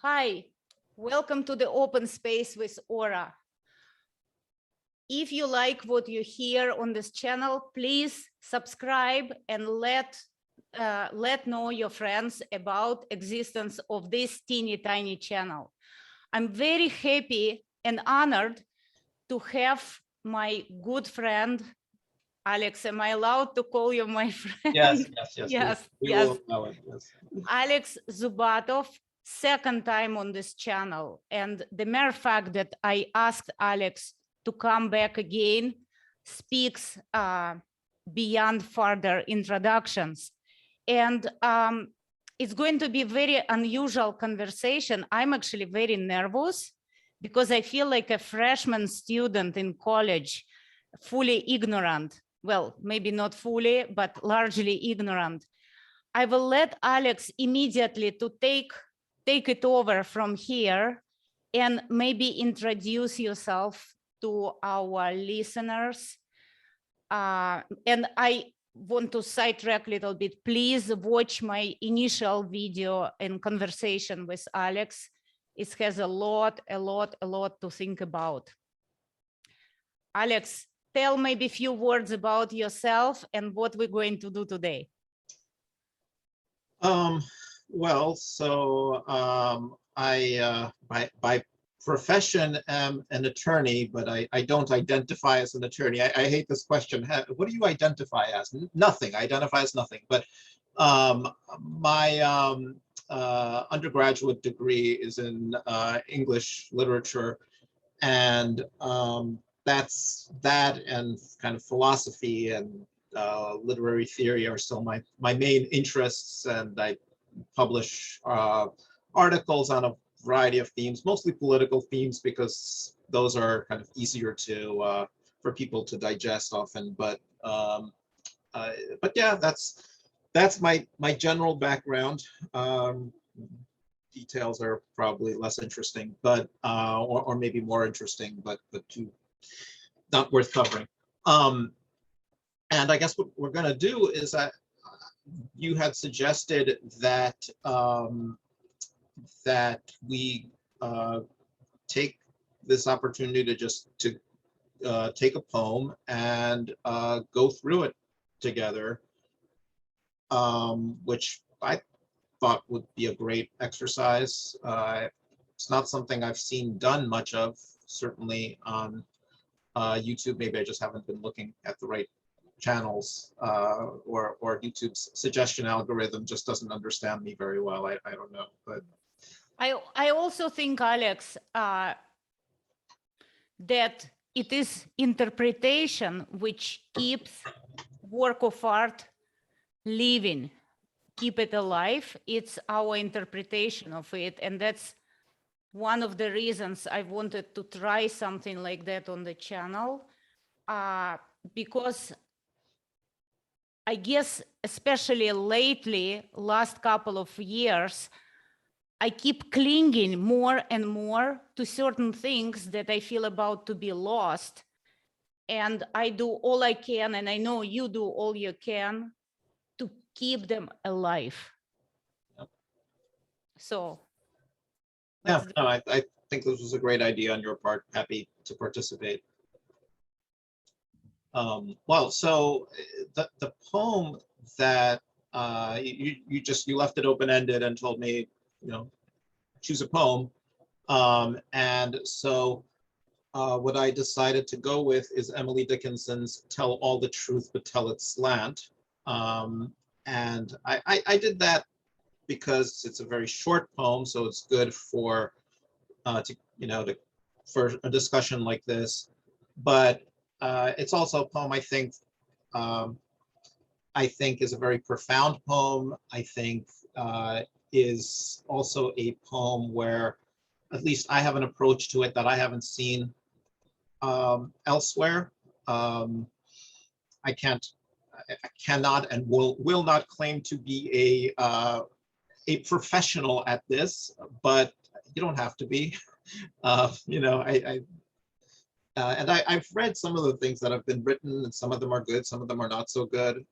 Hi, welcome to the Open Space with Aura. If you like what you hear on this channel, please subscribe and let know your friends about existence of this teeny tiny channel. I'm very happy and honored to have my good friend, Alex. Am I allowed to call you my friend? Yes. Yes. We will allow it, yes. Alex Zubatov, second time on this channel. And the mere fact that I asked Alex to come back again speaks beyond further introductions. And it's going to be a very unusual conversation. I'm actually very nervous because I feel like a freshman student in college, fully ignorant. Well, maybe not fully, but largely ignorant. I will let Alex immediately to take it over from here and maybe introduce yourself to our listeners. And I want to sidetrack a little bit. Please watch my initial video and conversation with Alex. It has a lot to think about. Alex, tell maybe a few words about yourself and what we're going to do today. I by profession am an attorney, but I don't identify as an attorney. I hate this question. What do you identify as? Nothing. I identify as nothing. But my undergraduate degree is in English literature, and that's that and kind of philosophy and literary theory are still my main interests, and I publish articles on a variety of themes, mostly political themes, because those are kind of easier to for people to digest often. But yeah, that's my general background. Details are probably less interesting, but or maybe more interesting, but too not worth covering. And I guess what we're going to do is that you had suggested that that we take this opportunity to just take a poem and go through it together, which I thought would be a great exercise. It's not something I've seen done much of, certainly on YouTube. Maybe I just haven't been looking at the right channels, or YouTube's suggestion algorithm just doesn't understand me very well. I don't know, but I also think, Alex, that it is interpretation which keeps work of art living, keep it alive. It's our interpretation of it, and that's one of the reasons I wanted to try something like that on the channel, because I guess, especially lately, last couple of years, I keep clinging more and more to certain things that I feel about to be lost. And I do all I can, and I know you do all you can, to keep them alive. Yep. So. Yeah, no, I think this was a great idea on your part. Happy to participate. Well, so the poem that you left it open-ended and told me, choose a poem, and so what I decided to go with is Emily Dickinson's "Tell All the Truth But Tell It Slant," and I did that because it's a very short poem, so it's good for for a discussion like this, but it's also a poem I think is a very profound poem. I think is also a poem where at least I have an approach to it that I haven't seen elsewhere. I cannot and will not claim to be a professional at this, but you don't have to be. And I've read some of the things that have been written, and some of them are good, some of them are not so good.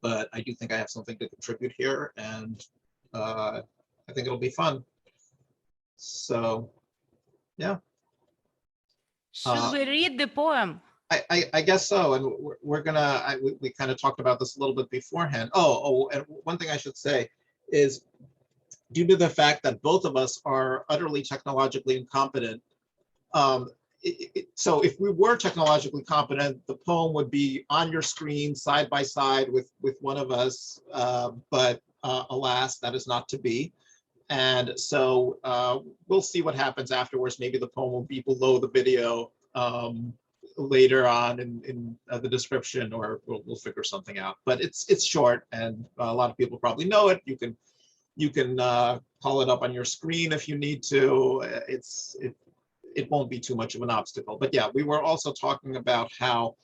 But I do think I have something to contribute here, and I think it'll be fun. So, yeah. Should we read the poem? I guess so, and we're gonna. We kind of talked about this a little bit beforehand. And one thing I should say is, due to the fact that both of us are utterly technologically incompetent, so if we were technologically competent, the poem would be on your screen side by side with one of us, but alas, that is not to be. And so we'll see what happens afterwards. Maybe the poem will be below the video later on in the description, or we'll figure something out. But it's short, and a lot of people probably know it. You can call it up on your screen if you need to. It won't be too much of an obstacle. But yeah, we were also talking about how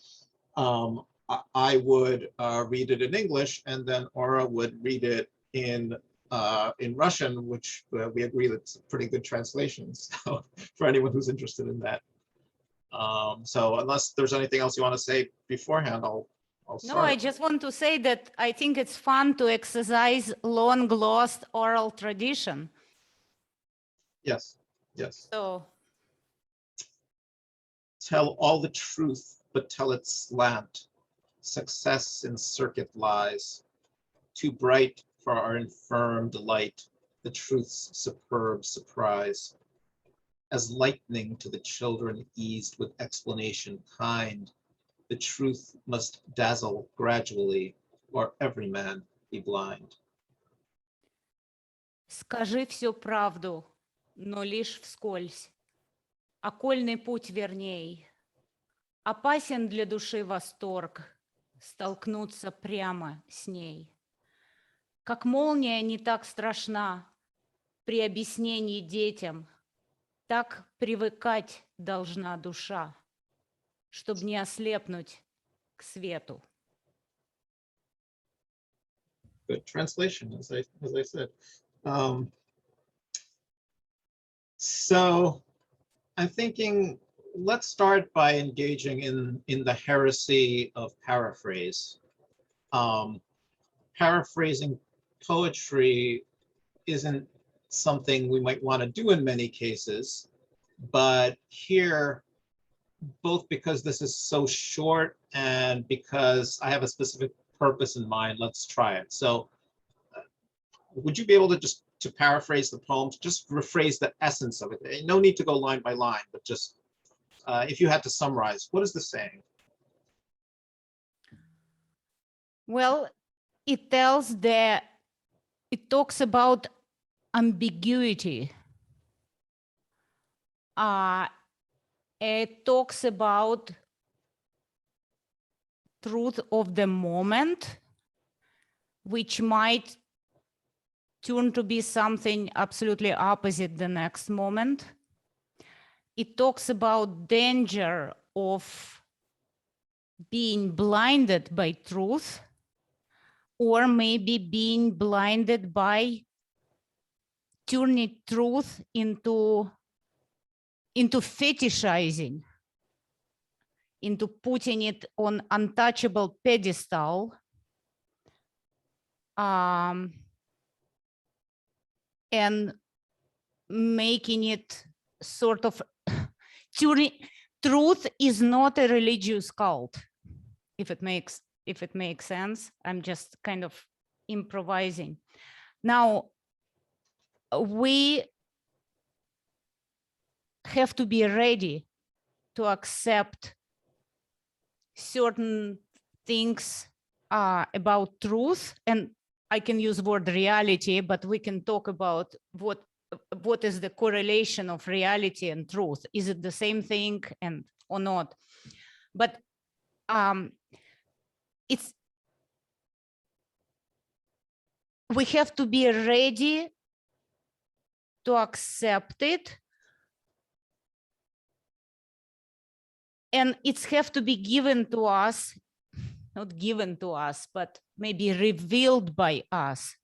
I would read it in English, and then Aura would read it in Russian, which we agree that's a pretty good translation. So for anyone who's interested in that. So unless there's anything else you want to say beforehand, I'll start. No, I just want to say that I think it's fun to exercise long lost oral tradition. Yes, yes. So tell all the truth, but tell it slant. Success in circuit lies. Too bright for our infirm delight, the truth's superb surprise. As lightning to the children eased with explanation kind, the truth must dazzle gradually, or every man be blind. скажи всю правду, но лишь вскользь. Окольный путь верней. Опасен для души восторг, столкнуться прямо с ней. Как молния не так страшна при объяснении детям, так привыкать должна душа, чтобы не ослепнуть к свету. Good translation, as I said. So I'm thinking, let's start by engaging in the heresy of paraphrase. Paraphrasing poetry isn't something we might want to do in many cases, but here, both because this is so short and because I have a specific purpose in mind, let's try it. So would you be able to just to paraphrase the poem, just rephrase the essence of it? No need to go line by line, but just if you had to summarize, what is the saying? Well, it talks about ambiguity. It talks about truth of the moment, which might turn to be something absolutely opposite the next moment. It talks about danger of being blinded by truth, or maybe being blinded by turning truth into fetishizing, into putting it on untouchable pedestal, and making it sort of truth is not a religious cult, if it makes sense. I'm just kind of improvising. Now, we have to be ready to accept certain things about truth, and I can use word reality, but we can talk about what is the correlation of reality and truth. Is it the same thing and or not? But we have to be ready to accept it, and it's have to be given to us, not given to us, but maybe revealed by us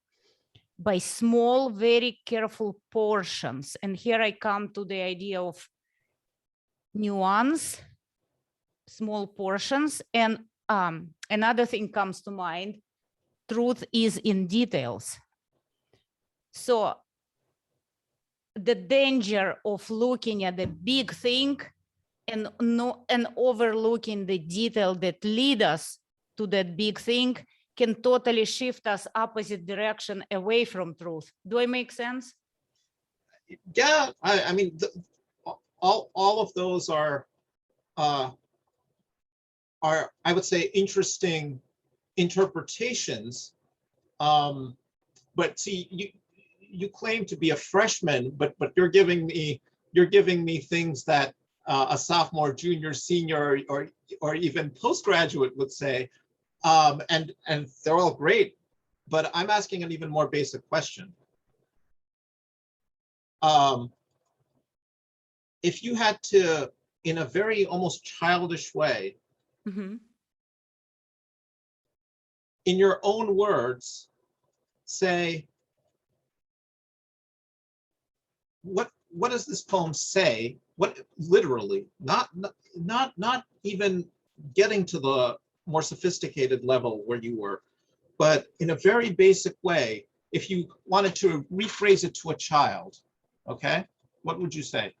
by small, very careful portions. And here I come to the idea of nuance, small portions. And another thing comes to mind: truth is in details. So the danger of looking at the big thing and overlooking the detail that lead us to that big thing can totally shift us opposite direction away from truth. Do I make sense? Yeah, I mean, all of those are I would say interesting interpretations. But see, you claim to be a freshman, but you're giving me things that a sophomore, junior, senior, or even postgraduate would say, and they're all great. But I'm asking an even more basic question. If you had to, in a very almost childish way, Mm-hmm. in your own words, say, what does this poem say? What literally, not even getting to the more sophisticated level where you were, but in a very basic way, if you wanted to rephrase it to a child, okay, what would you say?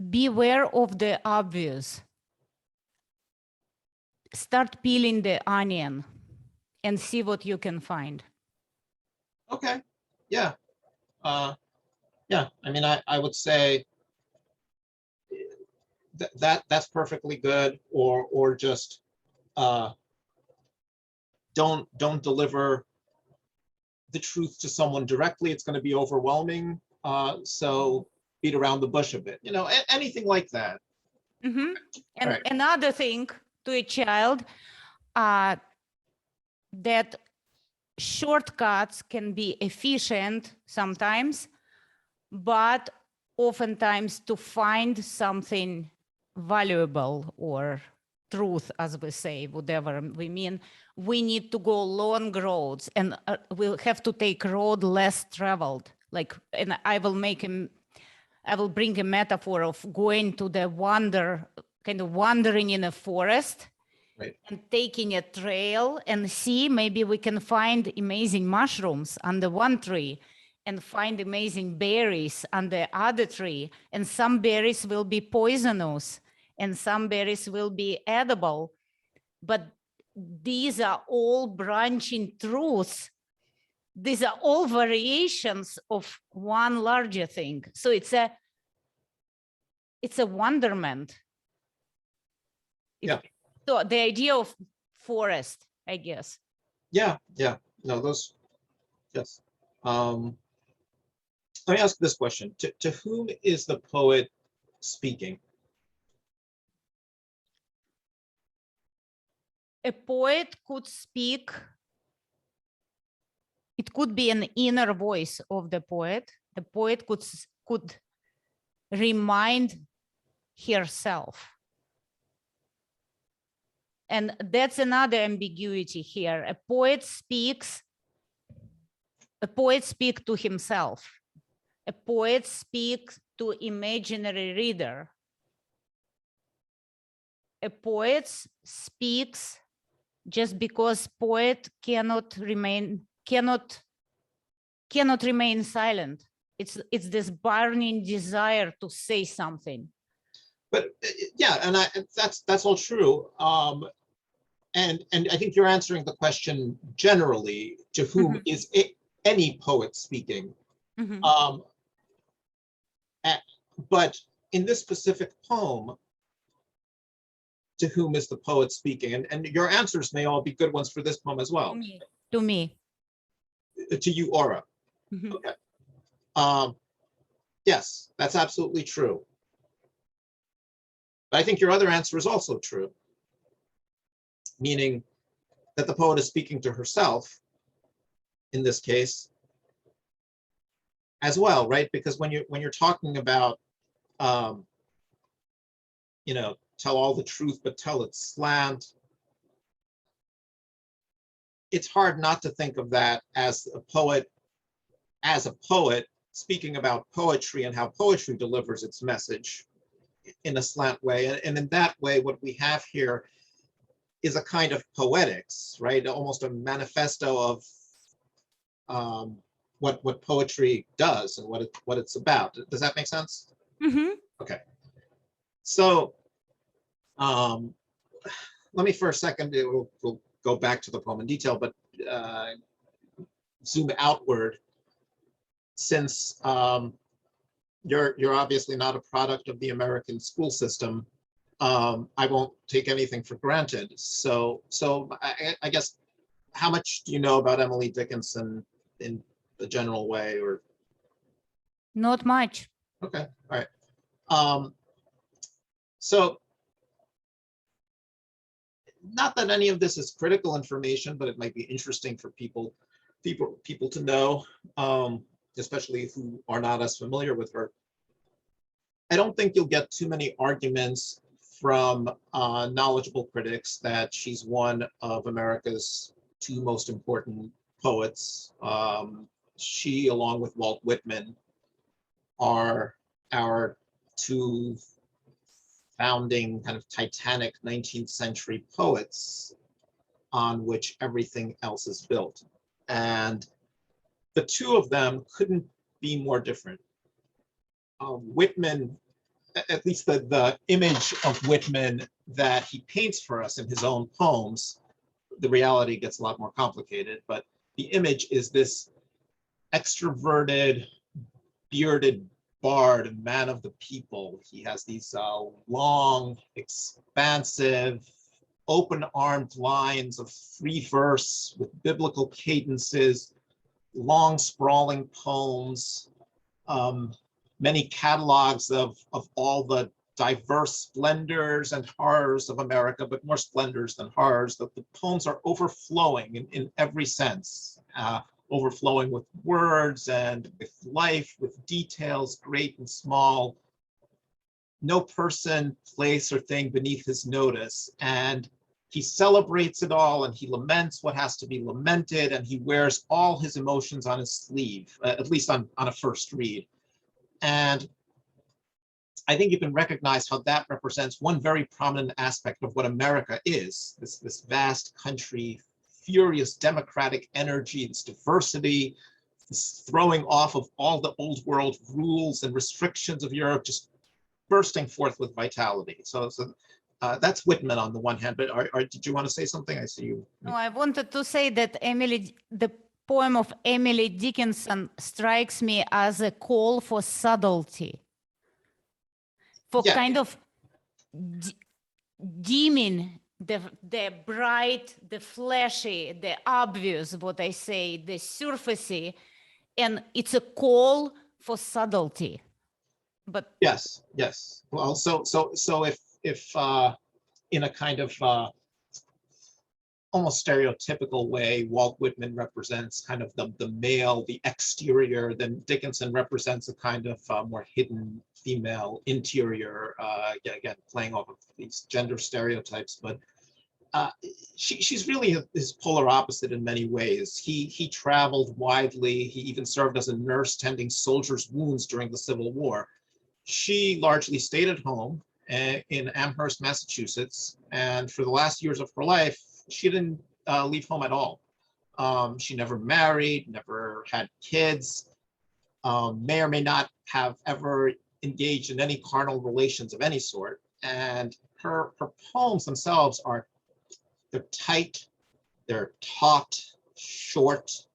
Beware of the obvious. Start peeling the onion and see what you can find. Okay, yeah. Yeah, I mean, I would say that's perfectly good, or just don't deliver the truth to someone directly. It's going to be overwhelming. So beat around the bush a bit, you know, anything like that. Mm-hmm. And Right. another thing to a child, that shortcuts can be efficient sometimes, but oftentimes to find something valuable or truth, as we say, whatever we mean, we need to go long roads, and we'll have to take road less traveled. Like, and I will bring a metaphor of going to the wandering in a forest. Right. And taking a trail and see, maybe we can find amazing mushrooms under one tree and find amazing berries on the other tree. And some berries will be poisonous and some berries will be edible. But these are all branching truths. These are all variations of one larger thing. So it's a wonderment. Yeah. So the idea of forest, I guess. Yeah. No, those, yes. Let me ask this question. To whom is the poet speaking? A poet could speak, it could be an inner voice of the poet. The poet could remind herself. And that's another ambiguity here. A poet speaks to himself. A poet speaks to imaginary reader. A poet speaks just because poet cannot remain silent. It's this burning desire to say something. But yeah, and that's all true. And I think you're answering the question generally, to whom Mm-hmm. is any poet speaking? Mm-hmm. But in this specific poem, to whom is the poet speaking? And your answers may all be good ones for this poem as well. To me. To you, Aura. Mm-hmm. Okay. Yes, that's absolutely true. But I think your other answer is also true, meaning that the poet is speaking to herself in this case as well, right? Because when you're talking about, you know, tell all the truth, but tell it slant, it's hard not to think of that as a poet speaking about poetry and how poetry delivers its message in a slant way. And in that way, what we have here is a kind of poetics, right? Almost a manifesto of what poetry does and what it's about. Does that make sense? Mhm. Okay. So let me for a second, we'll go back to the poem in detail, but zoom outward, since you're obviously not a product of the American school system. I won't take anything for granted. So I guess, how much do you know about Emily Dickinson in the general way? Or Not much. okay, all right. So not that any of this is critical information, but it might be interesting for people to know, especially who are not as familiar with her. I don't think you'll get too many arguments from knowledgeable critics that she's one of America's two most important poets. She, along with Walt Whitman, are our two founding kind of titanic 19th century poets on which everything else is built. And the two of them couldn't be more different. Whitman, at least the image of Whitman that he paints for us in his own poems, the reality gets a lot more complicated, but the image is this extroverted, bearded bard, man of the people. He has these long, expansive, open-armed lines of free verse with biblical cadences, long, sprawling poems, many catalogs of all the diverse splendors and horrors of America, but more splendors than horrors. The poems are overflowing in every sense, overflowing with words and with life, with details, great and small. No person, place, or thing beneath his notice. And he celebrates it all, and he laments what has to be lamented, and he wears all his emotions on his sleeve, at least on a first read. And I think you can recognize how that represents one very prominent aspect of what America is, this vast country, furious democratic energy, this diversity, this throwing off of all the old world rules and restrictions of Europe, just bursting forth with vitality. So that's Whitman on the one hand, but did you want to say something? I see you. No, I wanted to say that the poem of Emily Dickinson strikes me as a call for subtlety, for Yeah. kind of dimming the bright, the flashy, the obvious, what I say, the surfacey, and it's a call for subtlety. But yes. Well, so if in a kind of almost stereotypical way, Walt Whitman represents kind of the male, the exterior, then Dickinson represents a kind of more hidden female interior, again, playing off of these gender stereotypes. But she's really his polar opposite in many ways. He traveled widely. He even served as a nurse tending soldiers' wounds during the Civil War. She largely stayed at home in Amherst, Massachusetts, and for the last years of her life, she didn't leave home at all. She never married, never had kids, may or may not have ever engaged in any carnal relations of any sort. And her poems themselves they're tight, they're taut, short,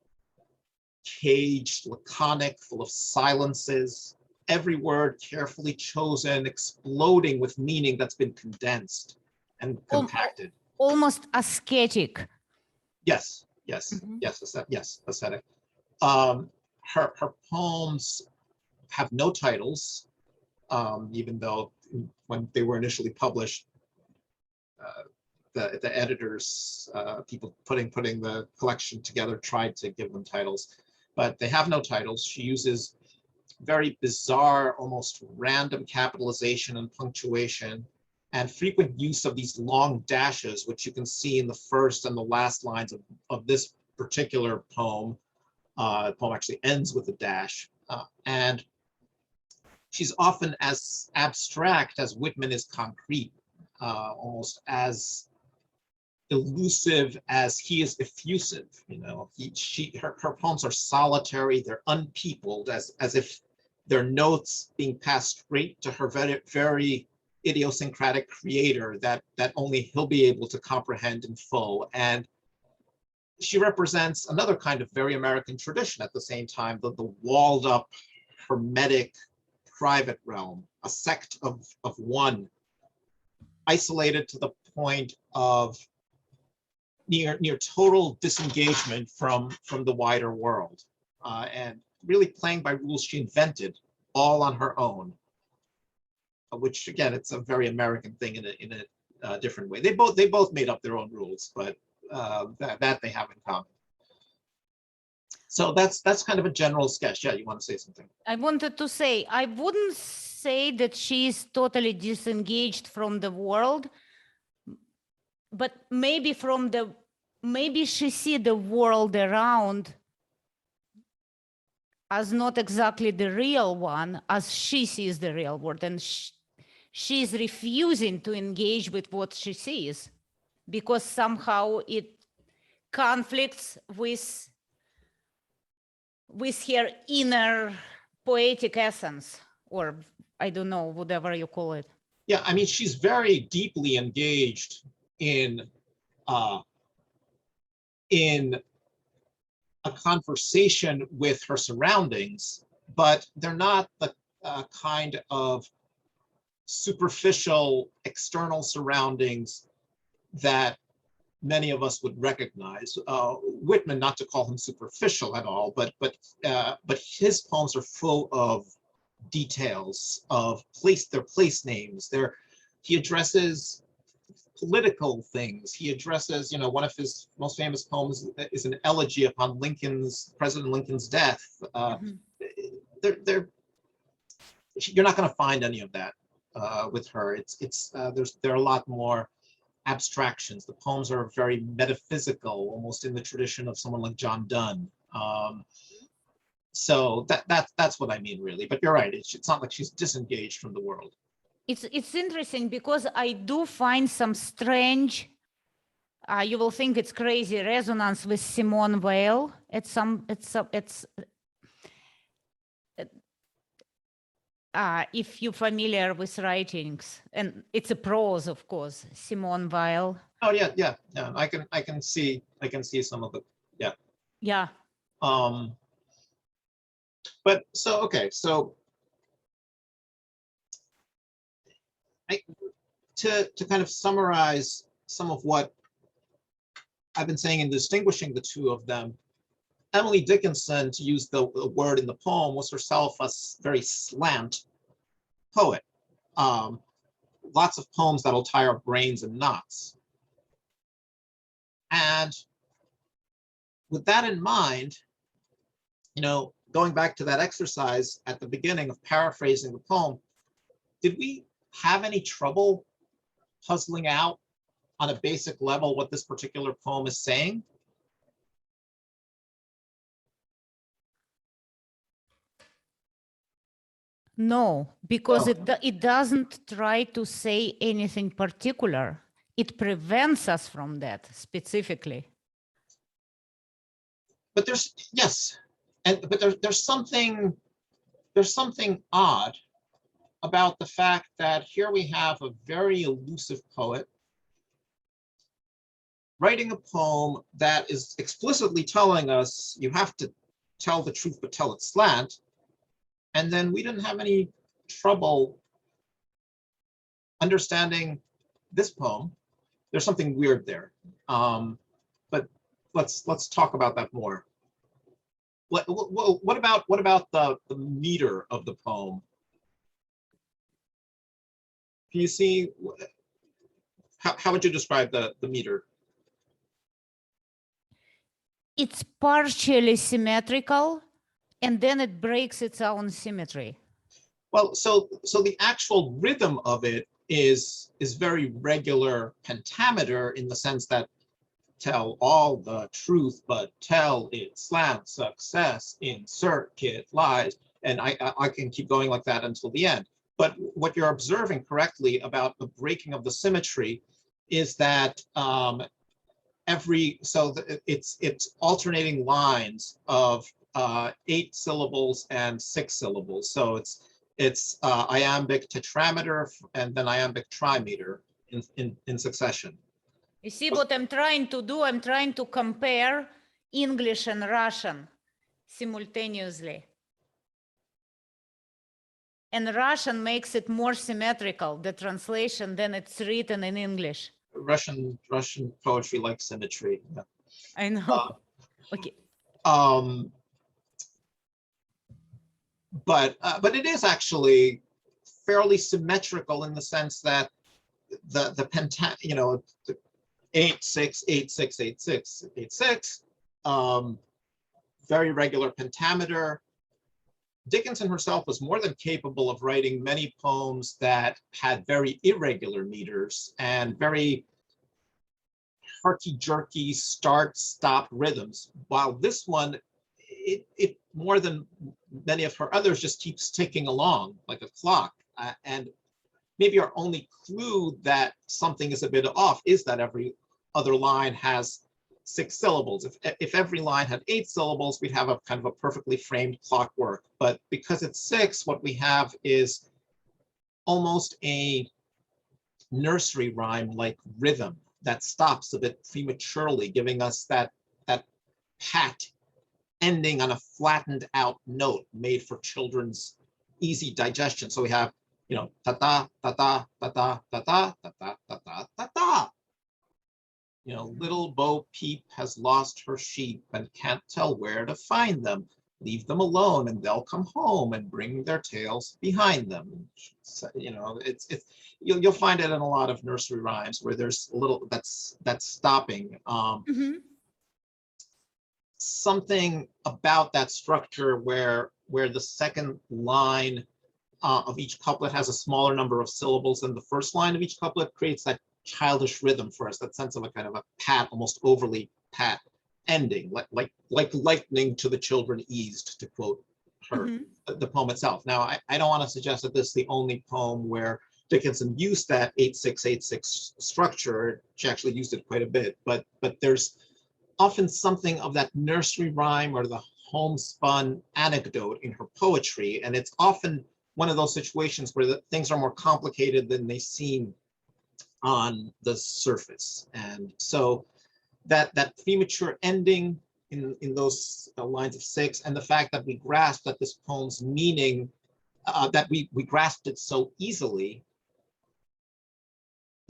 caged, laconic, full of silences, every word carefully chosen, exploding with meaning that's been condensed and compacted. Almost ascetic. Yes, aesthetic. Her poems have no titles, even though when they were initially published, the editors, people putting the collection together, tried to give them titles, but they have no titles. She uses very bizarre, almost random capitalization and punctuation, and frequent use of these long dashes, which you can see in the first and the last lines of this particular poem. The poem actually ends with a dash. And she's often as abstract as Whitman is concrete, almost as elusive as he is effusive. Her poems are solitary, they're unpeopled, as if they're notes being passed straight to her very, very idiosyncratic creator that only he'll be able to comprehend in full. And she represents another kind of very American tradition at the same time, the walled up, hermetic, private realm, a sect of one, isolated to the point of near total disengagement from the wider world, and really playing by rules she invented all on her own, which again, it's a very American thing in a different way. They both made up their own rules, but that they have in common. So that's kind of a general sketch. Yeah, you want to say something? I wanted to say, I wouldn't say that she's totally disengaged from the world, but maybe she sees the world around as not exactly the real one, as she sees the real world, and she's refusing to engage with what she sees because somehow it conflicts with her inner poetic essence, or I don't know, whatever you call it. Yeah, I mean, she's very deeply engaged in a conversation with her surroundings, but they're not the kind of superficial external surroundings that many of us would recognize. Whitman, not to call him superficial at all, but his poems are full of details of their place names. He addresses political things. He addresses, one of his most famous poems is an elegy upon President Lincoln's death. You're not going to find any of that with her. There are a lot more abstractions. The poems are very metaphysical, almost in the tradition of someone like John Donne. So that's what I mean, really. But you're right. It's not like she's disengaged from the world. It's interesting because I do find some strange, you will think it's crazy, resonance with Simone Weil. If you're familiar with writings, and it's a prose, of course, Simone Weil. Oh yeah. I can see some of it. Yeah. Yeah. But so okay, so to kind of summarize some of what I've been saying in distinguishing the two of them, Emily Dickinson, to use the word in the poem, was herself a very slant poet. Lots of poems that'll tie our brains in knots. And with that in mind, going back to that exercise at the beginning of paraphrasing the poem, did we have any trouble puzzling out on a basic level what this particular poem is saying? No, because it doesn't try to say anything particular. It prevents us from that specifically. But there's something odd about the fact that here we have a very elusive poet writing a poem that is explicitly telling us you have to tell the truth but tell it slant, and then we didn't have any trouble understanding this poem. There's something weird there, but let's talk about that more. What about the meter of the poem? Can you see, how would you describe the meter? It's partially symmetrical, and then it breaks its own symmetry. Well, so the actual rhythm of it is very regular pentameter, in the sense that tell all the truth, but tell it slant, success, insert, kid, lies. And I can keep going like that until the end. But what you're observing correctly about the breaking of the symmetry is that it's alternating lines of 8 syllables and 6 syllables. So it's iambic tetrameter and then iambic trimeter in succession. You see what I'm trying to do? I'm trying to compare English and Russian simultaneously. And Russian makes it more symmetrical, the translation, than it's written in English. Russian poetry likes symmetry. Yeah. I know. Okay. But it is actually fairly symmetrical in the sense that the penta, you know, the 8 6 8 6 8 6 8 6, very regular pentameter. Dickinson herself was more than capable of writing many poems that had very irregular meters and very herky-jerky start-stop rhythms, while this one, it more than many of her others just keeps ticking along like a clock. And maybe our only clue that something is a bit off is that every other line has 6 syllables. If every line had 8 syllables, we'd have a kind of a perfectly framed clockwork. But because it's 6, what we have is almost a nursery rhyme like rhythm that stops a bit prematurely, giving us that pat ending on a flattened out note made for children's easy digestion. So we have, you know, ta ta ta ta ta ta ta ta ta ta ta ta ta ta. You know, little Bo Peep has lost her sheep and can't tell where to find them. Leave them alone and they'll come home and bring their tails behind them. So, you know, you'll find it in a lot of nursery rhymes where there's a little that's stopping. Something about that structure where the second line of each couplet has a smaller number of syllables than the first line of each couplet creates that childish rhythm for us, that sense of a kind of a pat, almost overly pat ending, like lightning to the children eased, to quote her, the poem itself. Now, I don't want to suggest that this is the only poem where Dickinson used that 8-6-8-6 structure. She actually used it quite a bit, but there's often something of that nursery rhyme or the homespun anecdote in her poetry, and it's often one of those situations where things are more complicated than they seem on the surface. And so that premature ending in those lines of 6, and the fact that we grasp that this poem's meaning, that we grasped it so easily,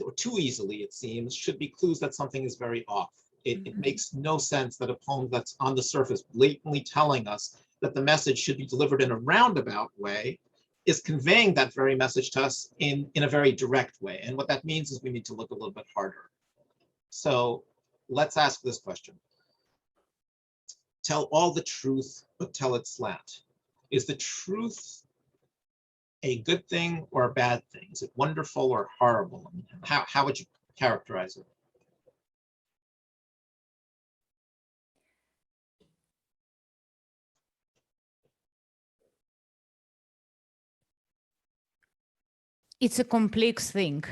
or too easily it seems, should be clues that something is very off. It makes no sense that a poem that's on the surface blatantly telling us that the message should be delivered in a roundabout way is conveying that very message to us in a very direct way. And what that means is we need to look a little bit harder. So let's ask this question. Tell all the truth, but tell it slant. Is the truth a good thing or a bad thing? Is it wonderful or horrible? I mean, how would you characterize it? It's a complex thing.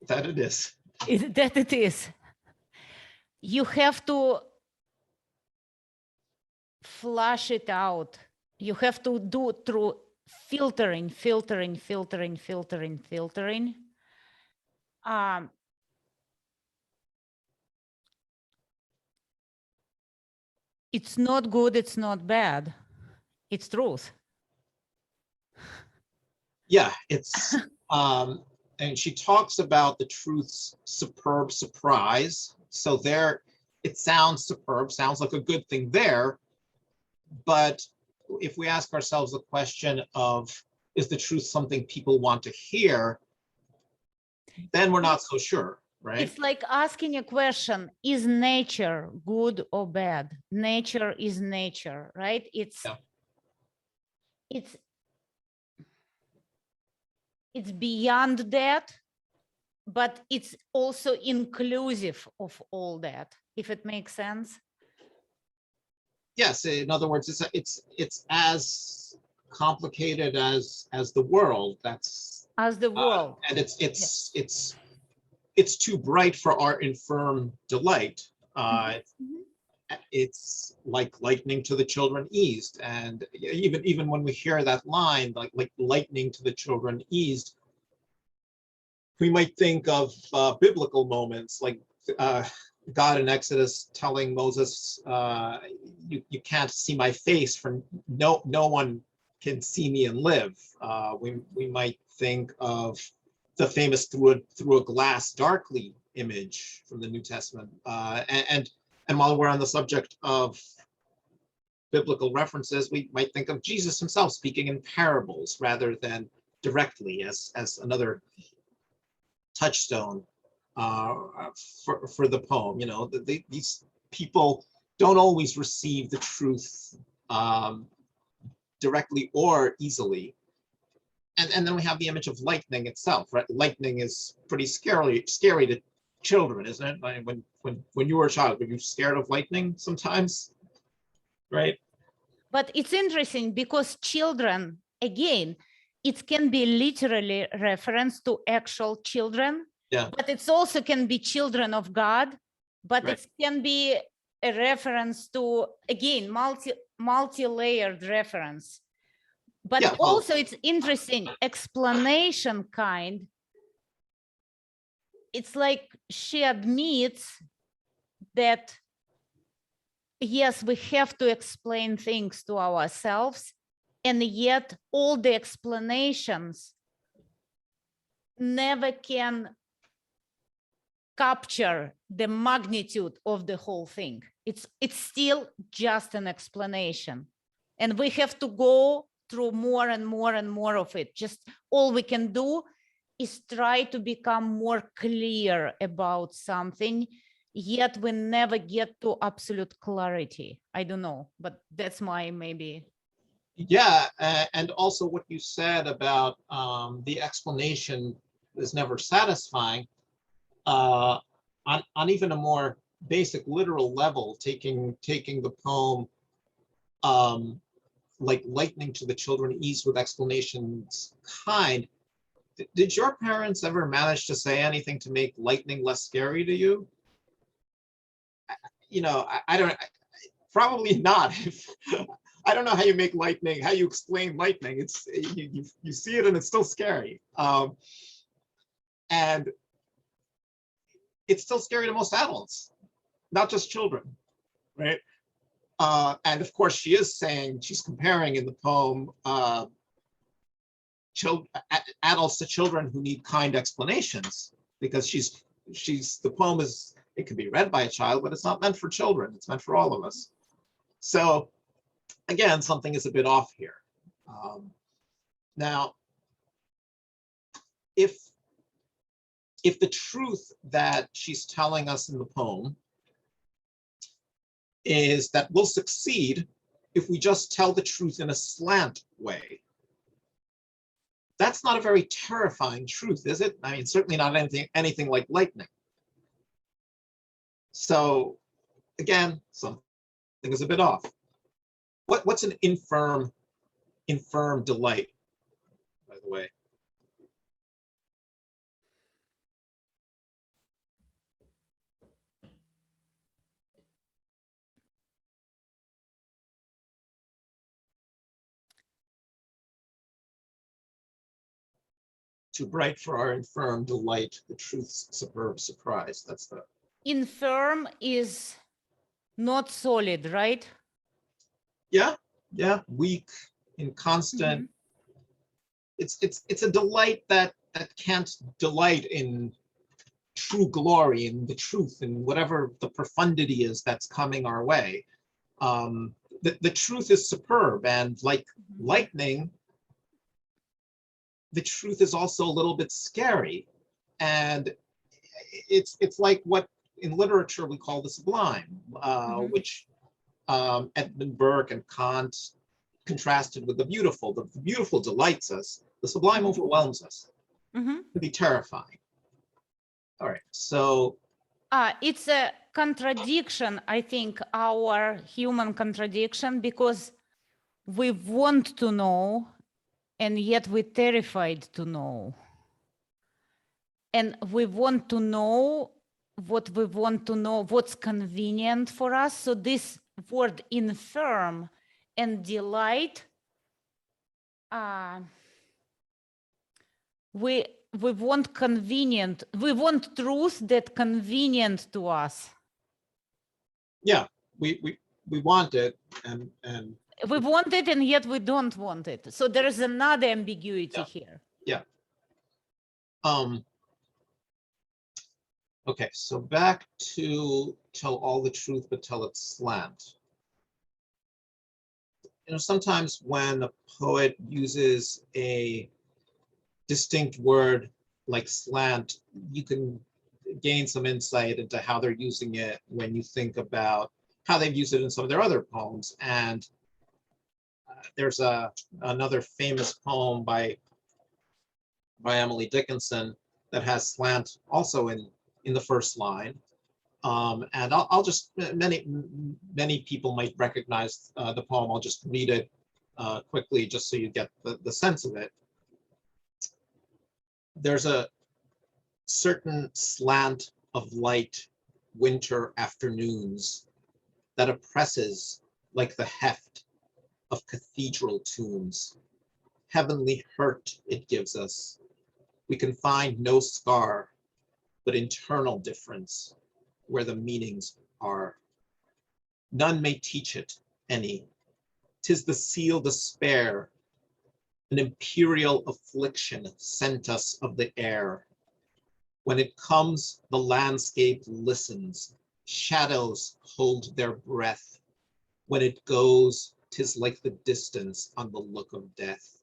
That it is. That it is. You have to flush it out. You have to do through filtering. It's not good, it's not bad. It's truth. Yeah, it's and she talks about the truth's superb surprise. So there, it sounds superb, sounds like a good thing there. But if we ask ourselves the question of, is the truth something people want to hear? Then we're not so sure, right? It's like asking a question, is nature good or bad? Nature is nature, right? It's beyond that, but it's also inclusive of all that, if it makes sense. Yes, in other words, it's as complicated as the world. That's as the world, and it's it's too bright for our infirm delight. It's like lightning to the children eased. And even when we hear that line, like lightning to the children eased, we might think of biblical moments like God in Exodus telling Moses, you can't see my face, for no one can see me and live. We might think of the famous through a glass darkly image from the New Testament. And while we're on the subject of biblical references, we might think of Jesus himself speaking in parables rather than directly as another touchstone for the poem. You know, these people don't always receive the truth directly or easily. And then we have the image of lightning itself, right? Lightning is pretty scary to children, isn't it? I mean, when you were a child, were you scared of lightning sometimes, right? But it's interesting because children, again, it can be literally reference to actual children, but it also can be children of God, but it can be a reference to, again, multi-layered reference. But also it's interesting explanation kind. It's like she admits that, yes, we have to explain things to ourselves, and yet all the explanations never can capture the magnitude of the whole thing. It's still just an explanation. And we have to go through more and more and more of it. Just all we can do is try to become more clear about something, yet we never get to absolute clarity. I don't know, but that's my maybe. Yeah, and also what you said about the explanation is never satisfying. On even a more basic literal level, taking the poem like lightning to the children eased with explanations kind. Did your parents ever manage to say anything to make lightning less scary to you? You know, I don't, probably not. I don't know how you make lightning, how you explain lightning. It's you see it and it's still scary. And it's still scary to most adults, not just children, right? And of course, she is saying, she's comparing in the poem adults to children who need kind explanations, because the poem is, it can be read by a child, but it's not meant for children. It's meant for all of us. So again, something is a bit off here. Now, if the truth that she's telling us in the poem is that we'll succeed if we just tell the truth in a slant way, that's not a very terrifying truth, is it? I mean, certainly not anything like lightning. So again, something is a bit off. What's an infirm delight, by the way? Too bright for our infirm delight, the truth's superb surprise. That's the infirm is not solid, right? Yeah, weak, inconstant. It's a delight that can't delight in true glory, in the truth, in whatever the profundity is that's coming our way. The truth is superb, and like lightning, the truth is also a little bit scary. And it's like what in literature we call the sublime, which Edmund Burke and Kant contrasted with the beautiful. The beautiful delights us. The sublime overwhelms us. It can be terrifying. All right, so. It's a contradiction, I think, our human contradiction, because we want to know, and yet we're terrified to know. And we want to know what we want to know, what's convenient for us. So this word infirm and delight, we want convenient, we want truth that convenient to us. Yeah, we want it, and We want it, and yet we don't want it. So there is another ambiguity here. yeah. Okay, so back to tell all the truth, but tell it slant. You know, sometimes when a poet uses a distinct word like slant, you can gain some insight into how they're using it when you think about how they've used it in some of their other poems. And there's another famous poem by Emily Dickinson that has slant also in the first line. And I'll just, many people might recognize the poem. I'll just read it quickly just so you get the sense of it. There's a certain slant of light winter afternoons that oppresses like the heft of cathedral tunes. Heavenly hurt it gives us. We can find no scar, but internal difference where the meanings are. None may teach it any. 'Tis the seal despair, an imperial affliction sent us of the air. When it comes, the landscape listens, shadows hold their breath. When it goes, 'tis like the distance on the look of death.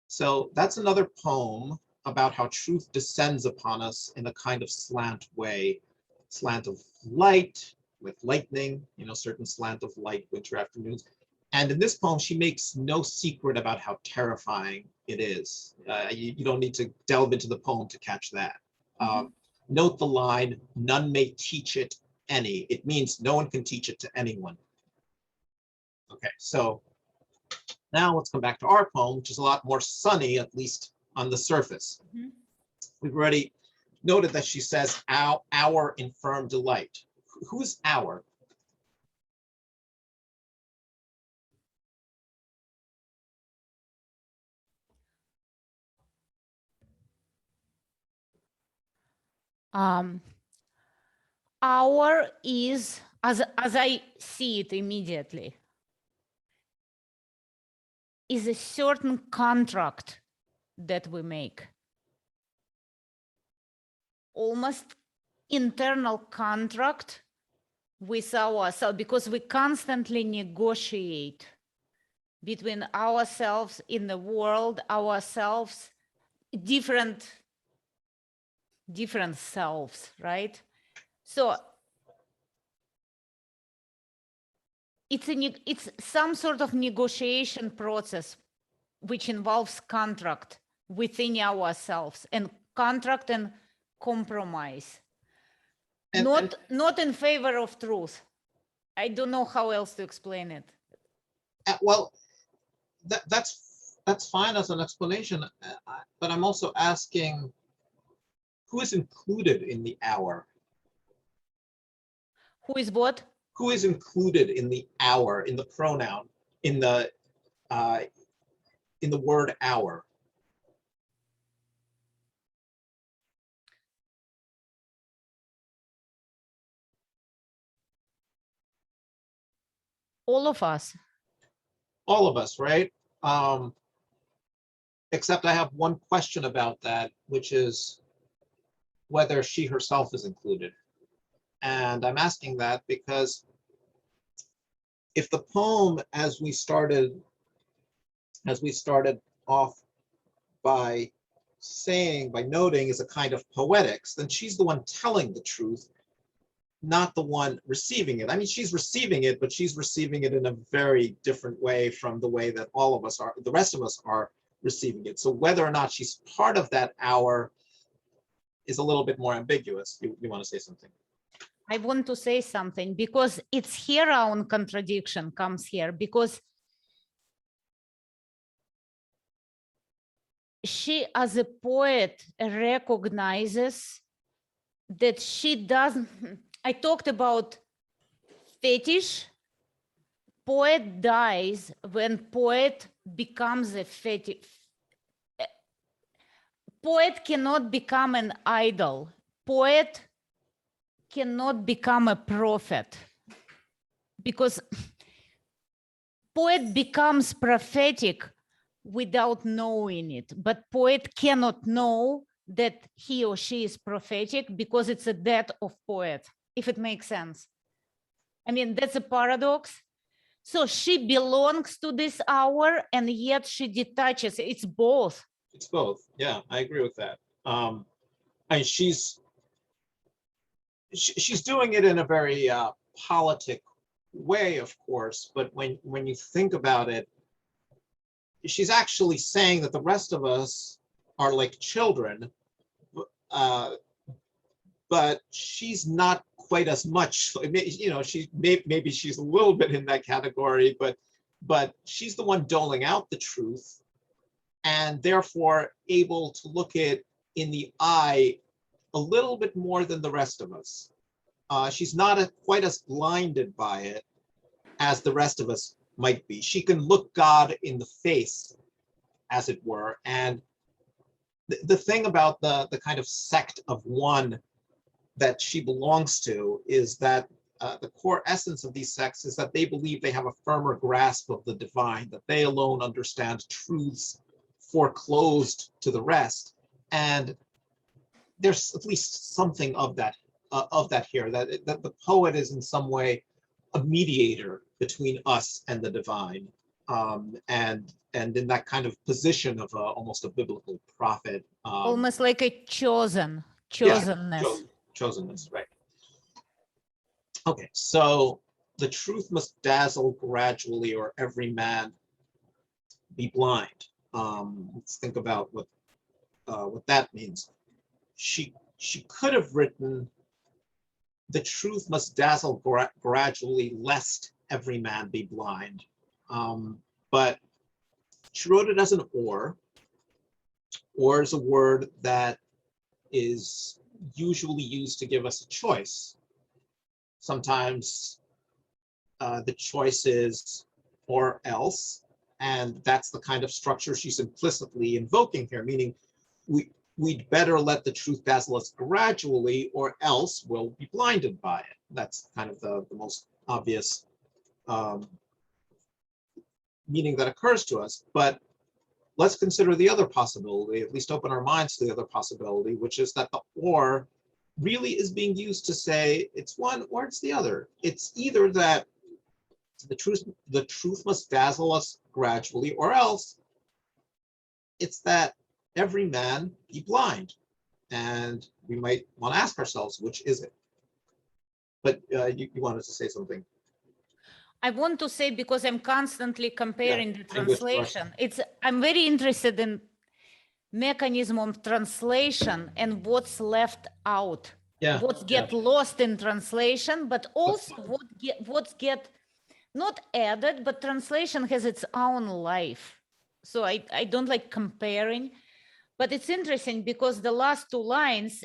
So that's another poem about how truth descends upon us in a kind of slant way, slant of light with lightning, you know, certain slant of light winter afternoons. And in this poem, she makes no secret about how terrifying it is. You don't need to delve into the poem to catch that. Note the line, none may teach it any. It means no one can teach it to anyone. Okay, so now let's come back to our poem, which is a lot more sunny, at least on the surface. We've already noted that she says, our infirm delight. Who's our? Our is, as I see it immediately, is a certain contract that we make. Almost internal contract with ourselves, because we constantly negotiate between ourselves in the world, ourselves, different selves, right? So it's some sort of negotiation process which involves contract within ourselves, and contract and compromise. Not in favor of truth. I don't know how else to explain it. Well, that's fine as an explanation, but I'm also asking, who is included in the our? Who is what? Who is included in the our, in the pronoun, in the word our? All of us. All of us, right? Except I have one question about that, which is whether she herself is included. And I'm asking that because if the poem, as we started off by saying, by noting, is a kind of poetics, then she's the one telling the truth, not the one receiving it. I mean, she's receiving it, but she's receiving it in a very different way from the way that all of us are, the rest of us are receiving it. So whether or not she's part of that our is a little bit more ambiguous. You want to say something? I want to say something, because it's here our own contradiction comes here, because she as a poet recognizes that she doesn't, I talked about fetish. Poet dies when poet becomes a fetish. Poet cannot become an idol. Poet cannot become a prophet, because poet becomes prophetic without knowing it, but poet cannot know that he or she is prophetic because it's a death of poet, if it makes sense. I mean, that's a paradox. So she belongs to this hour and yet she detaches. It's both. It's both. Yeah, I agree with that. And she's doing it in a very politic way, of course, but when you think about it, she's actually saying that the rest of us are like children, but she's not quite as much. You know, maybe she's a little bit in that category, but she's the one doling out the truth, and therefore able to look it in the eye a little bit more than the rest of us. She's not quite as blinded by it as the rest of us might be. She can look God in the face, as it were. And the thing about the kind of sect of one that she belongs to is that the core essence of these sects is that they believe they have a firmer grasp of the divine, that they alone understand truths foreclosed to the rest. And there's at least something of that here, that the poet is in some way a mediator between us and the divine, and in that kind of position of almost a biblical prophet, Almost like a chosenness. Yeah, chosenness, right? Okay, so the truth must dazzle gradually, or every man be blind. Let's think about what that means. She could have written, the truth must dazzle gradually, lest every man be blind. But she wrote it as an or. Or is a word that is usually used to give us a choice. Sometimes the choice is or else, and that's the kind of structure she's implicitly invoking here, meaning we'd better let the truth dazzle us gradually, or else we'll be blinded by it. That's kind of the most obvious meaning that occurs to us. But let's consider the other possibility, at least open our minds to the other possibility, which is that the or really is being used to say it's one or it's the other. It's either that the truth must dazzle us gradually, or else it's that every man be blind. And we might want to ask ourselves, which is it? But you wanted to say something. I want to say, because I'm constantly comparing the English translation, I'm very interested in mechanism of translation and what's left out. Yeah. What get lost in translation, but also what get not added, but translation has its own life. So I don't like comparing, but it's interesting because the last two lines,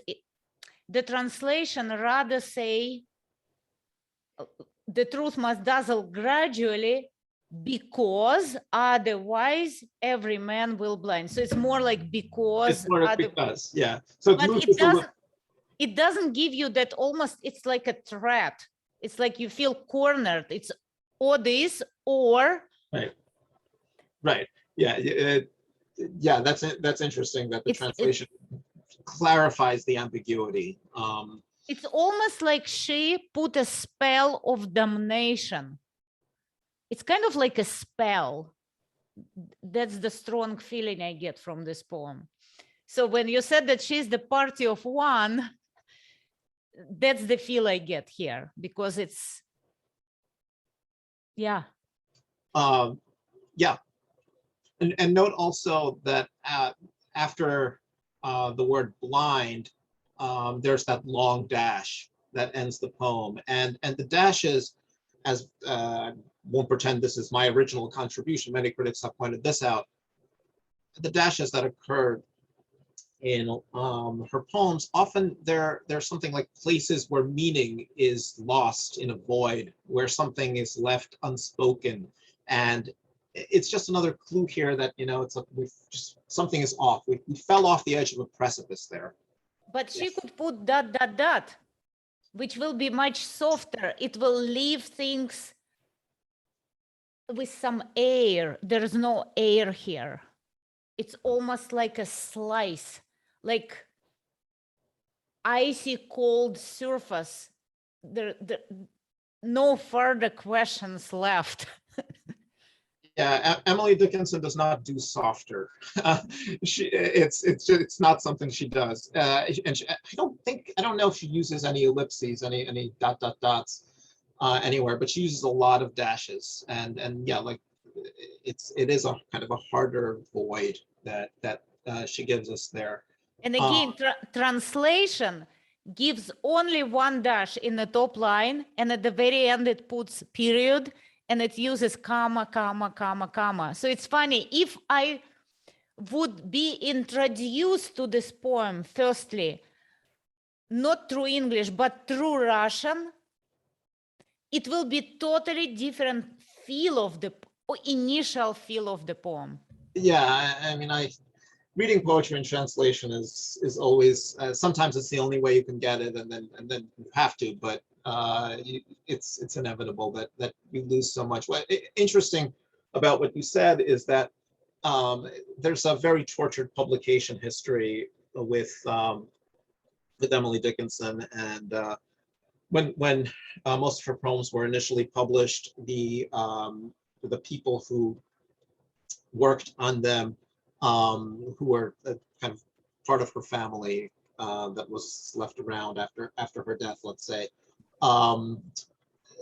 the translation rather say the truth must dazzle gradually, because otherwise every man will blind. So it's more like because. It's more like because, yeah. So but it doesn't give you that, almost it's like a threat. It's like you feel cornered. It's or this or. Right. Yeah. Yeah. That's interesting that the translation clarifies the ambiguity. It's almost like she put a spell of damnation. It's kind of like a spell. That's the strong feeling I get from this poem. So when you said that she's the party of one, that's the feel I get here, because it's, yeah. Yeah. And note also that after the word blind, there's that long dash that ends the poem. And the dash is, as won't pretend this is my original contribution, many critics have pointed this out, the dashes that occurred in her poems, often there's something like places where meaning is lost in a void, where something is left unspoken, and it's just another clue here that it's like something is off. We fell off the edge of a precipice there. But she could put ... which will be much softer. It will leave things with some air. There is no air here. It's almost like a slice, like icy cold surface. There no further questions left. Yeah, Emily Dickinson does not do softer. It's not something she does. And I don't know if she uses any ellipses, any ... dots anywhere, but she uses a lot of dashes. And yeah, like it is a kind of a harder void that she gives us there. And again, translation gives only one dash in the top line, and at the very end it puts period, and it uses comma, comma, comma, comma. So it's funny, if I would be introduced to this poem, firstly, not through English, but through Russian, it will be totally different feel of the initial feel of the poem. Yeah, I mean, reading poetry in translation is always sometimes it's the only way you can get it, and then you have to, but it's inevitable that you lose so much. What interesting about what you said is that there's a very tortured publication history with Emily Dickinson, and when most of her poems were initially published, the people who worked on them, who were kind of part of her family that was left around after her death, let's say, a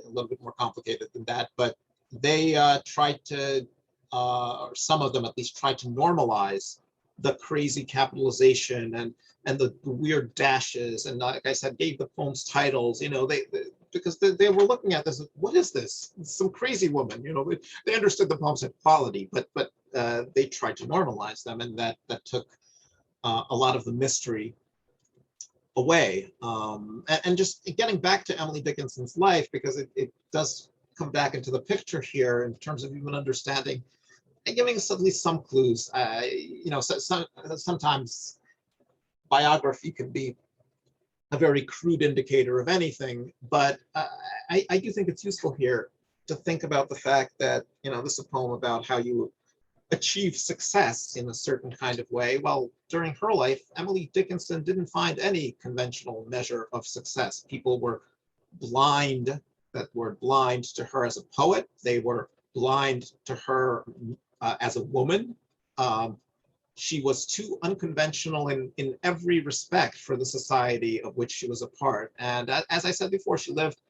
little bit more complicated than that, but they tried to, or some of them at least, tried to normalize the crazy capitalization and the weird dashes, and like I said, gave the poems titles. Because they were looking at this, what is this? It's some crazy woman. They understood the poems had quality, but they tried to normalize them, and that took a lot of the mystery away. And just getting back to Emily Dickinson's life, because it does come back into the picture here in terms of even understanding and giving us at least some clues. Sometimes biography can be a very crude indicator of anything, but I do think it's useful here to think about the fact that, this is a poem about how you achieve success in a certain kind of way. Well, during her life, Emily Dickinson didn't find any conventional measure of success. People were blind, that word blind, to her as a poet. They were blind to her as a woman. She was too unconventional in every respect for the society of which she was a part. And as I said before, she lived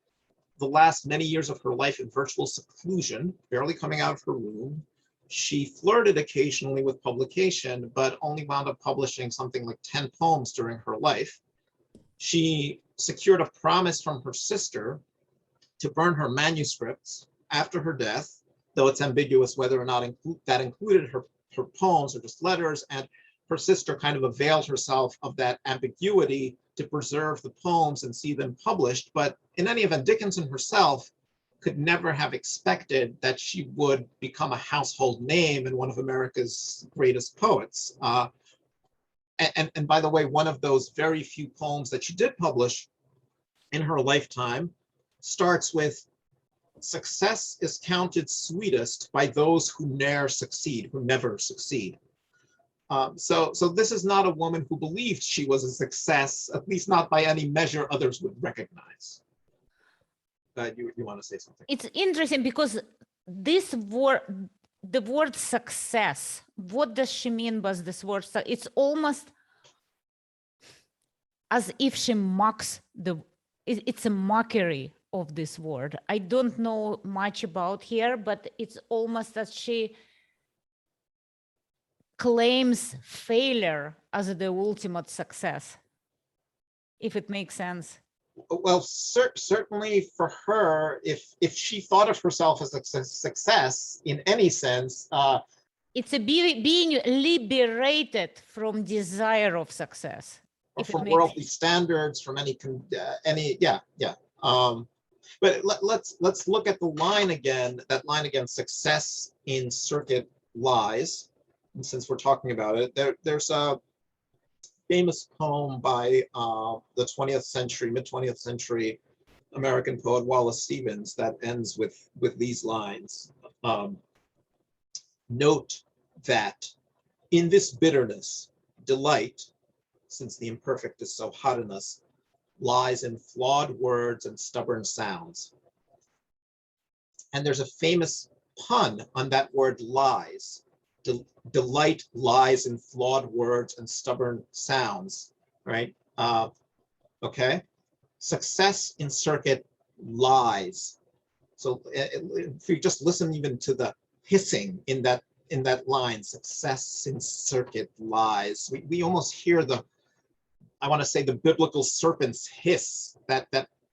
the last many years of her life in virtual seclusion, barely coming out of her room. She flirted occasionally with publication, but only wound up publishing something like 10 poems during her life. She secured a promise from her sister to burn her manuscripts after her death, though it's ambiguous whether or not that included her poems or just letters, and her sister kind of availed herself of that ambiguity to preserve the poems and see them published. But in any event, Dickinson herself could never have expected that she would become a household name and one of America's greatest poets. And by the way, one of those very few poems that she did publish in her lifetime starts with, "Success is counted sweetest by those who ne'er succeed, who never succeed." So this is not a woman who believed she was a success, at least not by any measure others would recognize. You want to say something? It's interesting because this word, the word success, what does she mean by this word? It's almost as if she mocks it's a mockery of this word. I don't know much about here, but it's almost as she claims failure as the ultimate success, if it makes sense. Well, certainly for her, if she thought of herself as a success in any sense, It's a being liberated from desire of success. Or If it from makes worldly standards, from yeah. But let's look at the line again. That line again: success in circuit lies. And since we're talking about it, there's a famous poem by the 20th century, mid 20th century American poet Wallace Stevens that ends with these lines. Note that in this bitterness, delight, since the imperfect is so hot in us, lies in flawed words and stubborn sounds. And there's a famous pun on that word lies. Delight lies in flawed words and stubborn sounds, right? Okay. Success in circuit lies. So if you just listen even to the hissing in that line, success in circuit lies, we almost hear the, I want to say, the biblical serpent's hiss,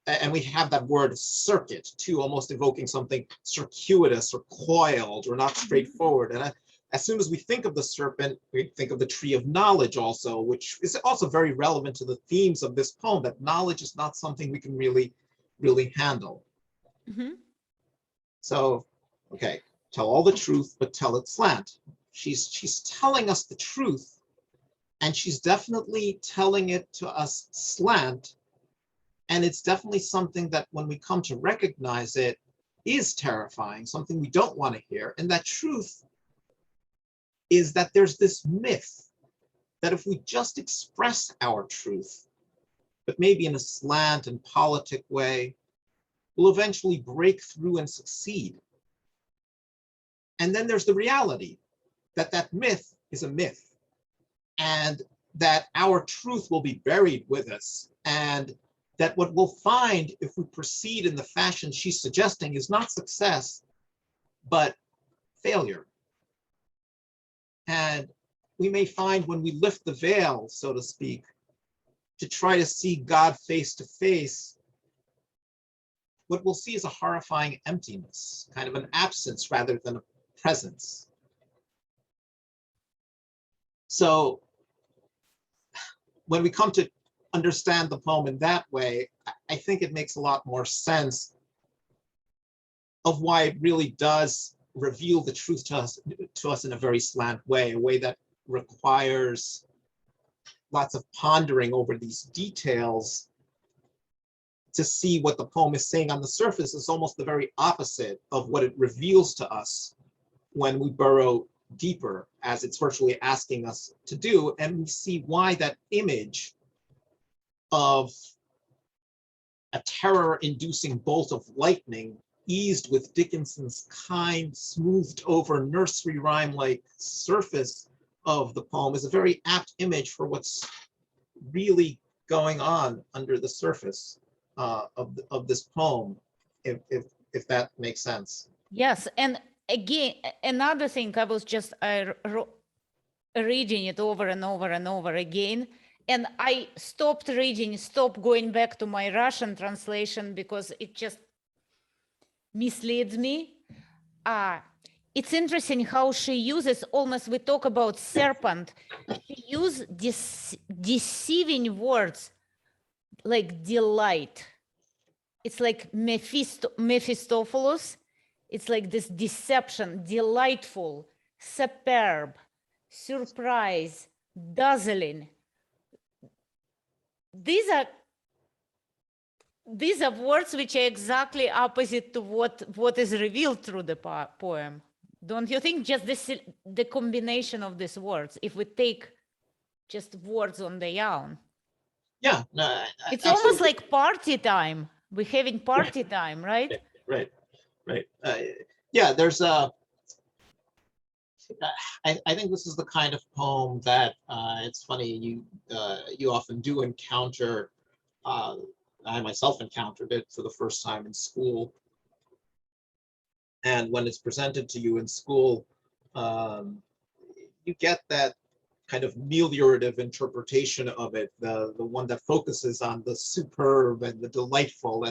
and we have that word circuit too, almost evoking something circuitous or coiled or not straightforward. And as soon as we think of the serpent, we think of the tree of knowledge also, which is also very relevant to the themes of this poem, that knowledge is not something we can really handle. Mm-hmm. So, okay, tell all the truth, but tell it slant. She's telling us the truth, and she's definitely telling it to us slant. And it's definitely something that when we come to recognize it is terrifying, something we don't want to hear. And that truth is that there's this myth that if we just express our truth, but maybe in a slant and politic way, we'll eventually break through and succeed. And then there's the reality that that myth is a myth, and that our truth will be buried with us, and that what we'll find if we proceed in the fashion she's suggesting is not success, but failure. And we may find when we lift the veil, so to speak, to try to see God face to face, what we'll see is a horrifying emptiness, kind of an absence rather than a presence. So when we come to understand the poem in that way, I think it makes a lot more sense of why it really does reveal the truth to us in a very slant way, a way that requires lots of pondering over these details to see what the poem is saying on the surface is almost the very opposite of what it reveals to us when we burrow deeper, as it's virtually asking us to do. And we see why that image of a terror-inducing bolt of lightning eased with Dickinson's kind, smoothed over nursery rhyme-like surface of the poem is a very apt image for what's really going on under the surface of this poem, if that makes sense. Yes, and again, another thing, I was just reading it over and over and over again, and I stopped going back to my Russian translation because it just misleads me. It's interesting how she uses, almost, we talk about serpent, she uses deceiving words like delight. It's like Mephistopheles. It's like this deception, delightful, superb, surprise, dazzling. These are words which are exactly opposite to what is revealed through the poem. Don't you think? Just the combination of these words, if we take just words on their own. Yeah, no, it's almost like party time. We're having party time, right? Right. Yeah, there's I think this is the kind of poem that it's funny, you often do encounter. I myself encountered it for the first time in school. And when it's presented to you in school, you get that kind of meliorative interpretation of it, the one that focuses on the superb and the delightful,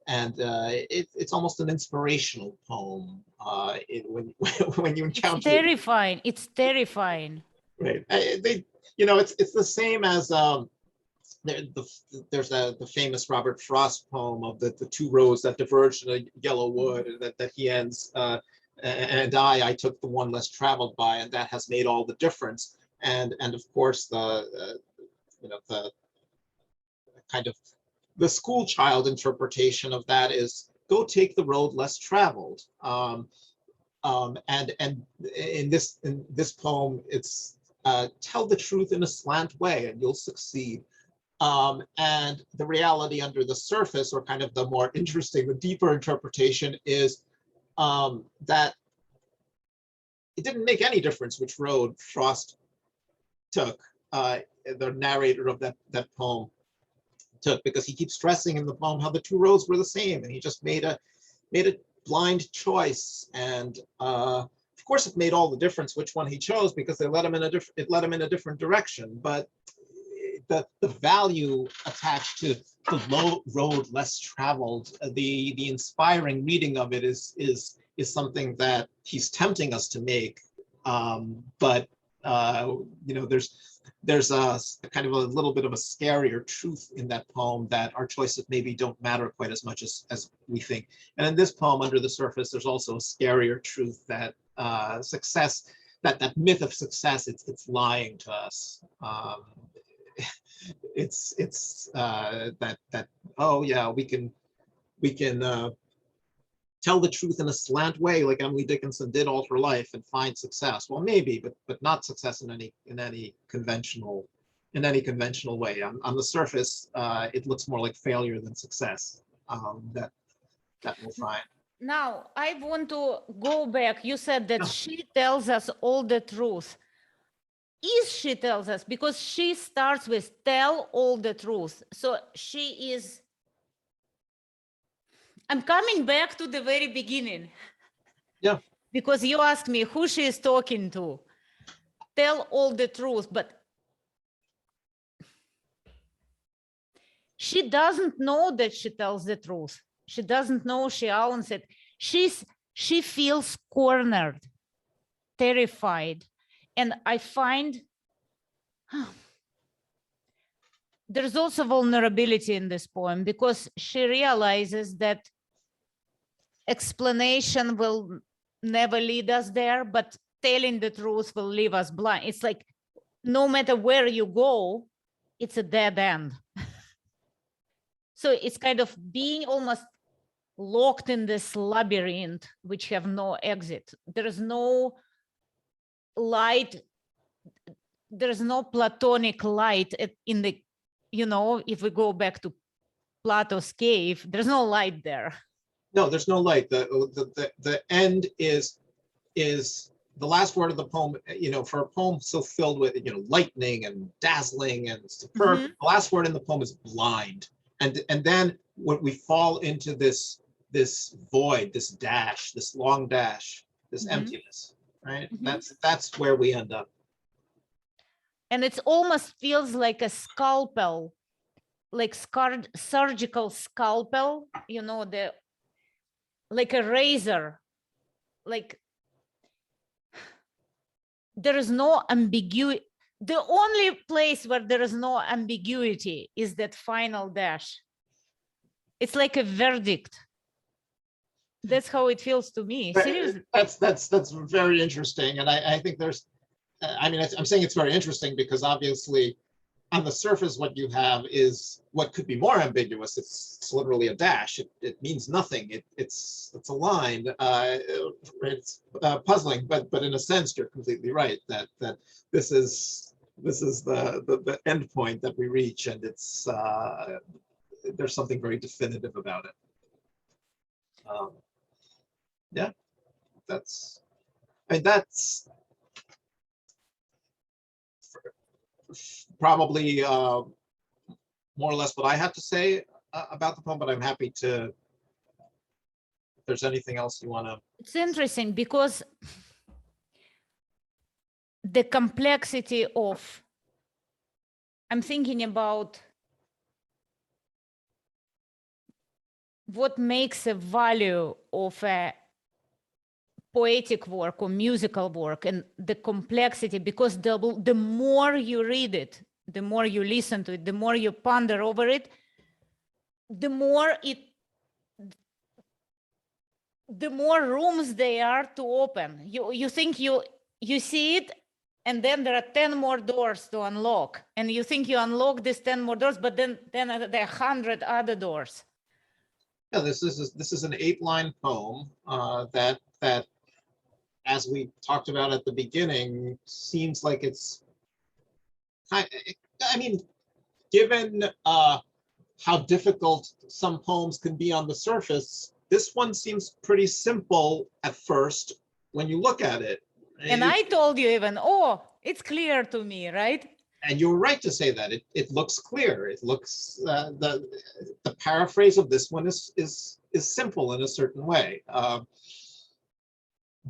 and it's almost an inspirational poem. when when you It's encounter terrifying. It's terrifying. right. They, it's the same as there's the famous Robert Frost poem of the two roads that diverged in a yellow wood, and that he ends, and I took the one less traveled by, and that has made all the difference. And of course the kind of the school child interpretation of that is go take the road less traveled. And in this poem, it's tell the truth in a slant way and you'll succeed. And the reality under the surface, or kind of the more interesting, the deeper interpretation, is that it didn't make any difference which road Frost took, the narrator of that poem took, because he keeps stressing in the poem how the two roads were the same, and he just made a blind choice. And of course, it made all the difference which one he chose, because it led him in a different direction. But the value attached to the low road less traveled, the inspiring reading of it is something that he's tempting us to make. But there's a kind of a little bit of a scarier truth in that poem, that our choices maybe don't matter quite as much as we think. And in this poem, Under the Surface, there's also a scarier truth, that success, that myth of success, it's lying to us. It's that oh yeah, we can tell the truth in a slant way, like Emily Dickinson did all her life, and find success. Well, maybe, but not success in any conventional way. On the surface, it looks more like failure than success. That we'll find. Now, I want to go back. You said that she tells us all the truth. Is she tells us? Because she starts with tell all the truth. So she is. I'm coming back to the very beginning. Yeah. Because you asked me who she is talking to. Tell all the truth, but she doesn't know that she tells the truth. She doesn't know she owns it. She feels cornered, terrified. And I find there's also vulnerability in this poem, because she realizes that explanation will never lead us there, but telling the truth will leave us blind. It's like, no matter where you go, it's a dead end. So it's kind of being almost locked in this labyrinth, which have no exit. There's no light. There's no platonic light in the, if we go back to Plato's cave, there's no light there. No, there's no light. The end is the last word of the poem. For a poem so filled with lightning and dazzling and superb, the last word in the poem is blind. And then when we fall into this void, this dash, this long dash, this emptiness, right? That's where we end up. And it almost feels like a scalpel, like surgical scalpel, like a razor. Like there is no ambiguity. The only place where there is no ambiguity is that final dash. It's like a verdict. That's how it feels to me. Seriously. That's very interesting. And I think there's, I'm saying it's very interesting because obviously on the surface, what you have is what could be more ambiguous. It's literally a dash. It means nothing. It's a line. It's puzzling, but in a sense, you're completely right that this is the end point that we reach, and it's there's something very definitive about it. Yeah, that's probably more or less what I have to say about the poem, but I'm happy to, if there's anything else you want to. It's interesting because the complexity of, I'm thinking about what makes a value of a poetic work or musical work and the complexity, because the more you read it, the more you listen to it, the more you ponder over it, the more rooms they are to open. You think you see it, and then there are 10 more doors to unlock, and you think you unlock these 10 more doors, but then there are 100 other doors. Yeah, this is an 8-line poem that as we talked about at the beginning, seems like it's I mean, given how difficult some poems can be on the surface, this one seems pretty simple at first when you look at it. And I told you even, oh, it's clear to me, right? And you're right to say that it looks clear. It looks the paraphrase of this one is simple in a certain way.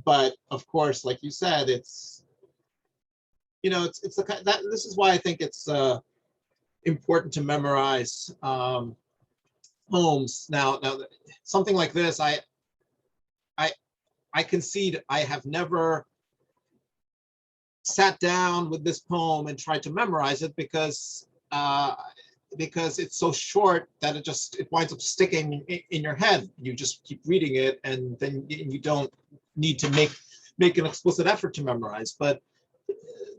But of course, like you said, it's it's the that this is why I think it's important to memorize poems. Now something like this, I concede I have never sat down with this poem and tried to memorize it because it's so short that it winds up sticking in your head. You just keep reading it, and then you don't need to make an explicit effort to memorize. But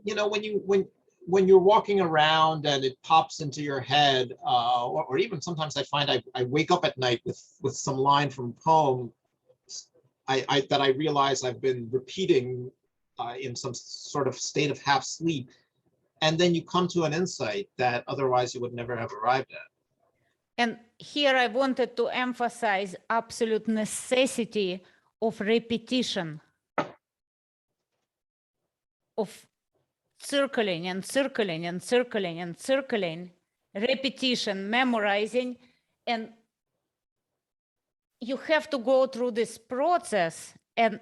when you're walking around and it pops into your head, or even sometimes I find I wake up at night with some line from a poem that I realize I've been repeating in some sort of state of half sleep, and then you come to an insight that otherwise you would never have arrived at. And here I wanted to emphasize absolute necessity of repetition, of circling and circling and circling and circling, repetition, memorizing, and you have to go through this process. And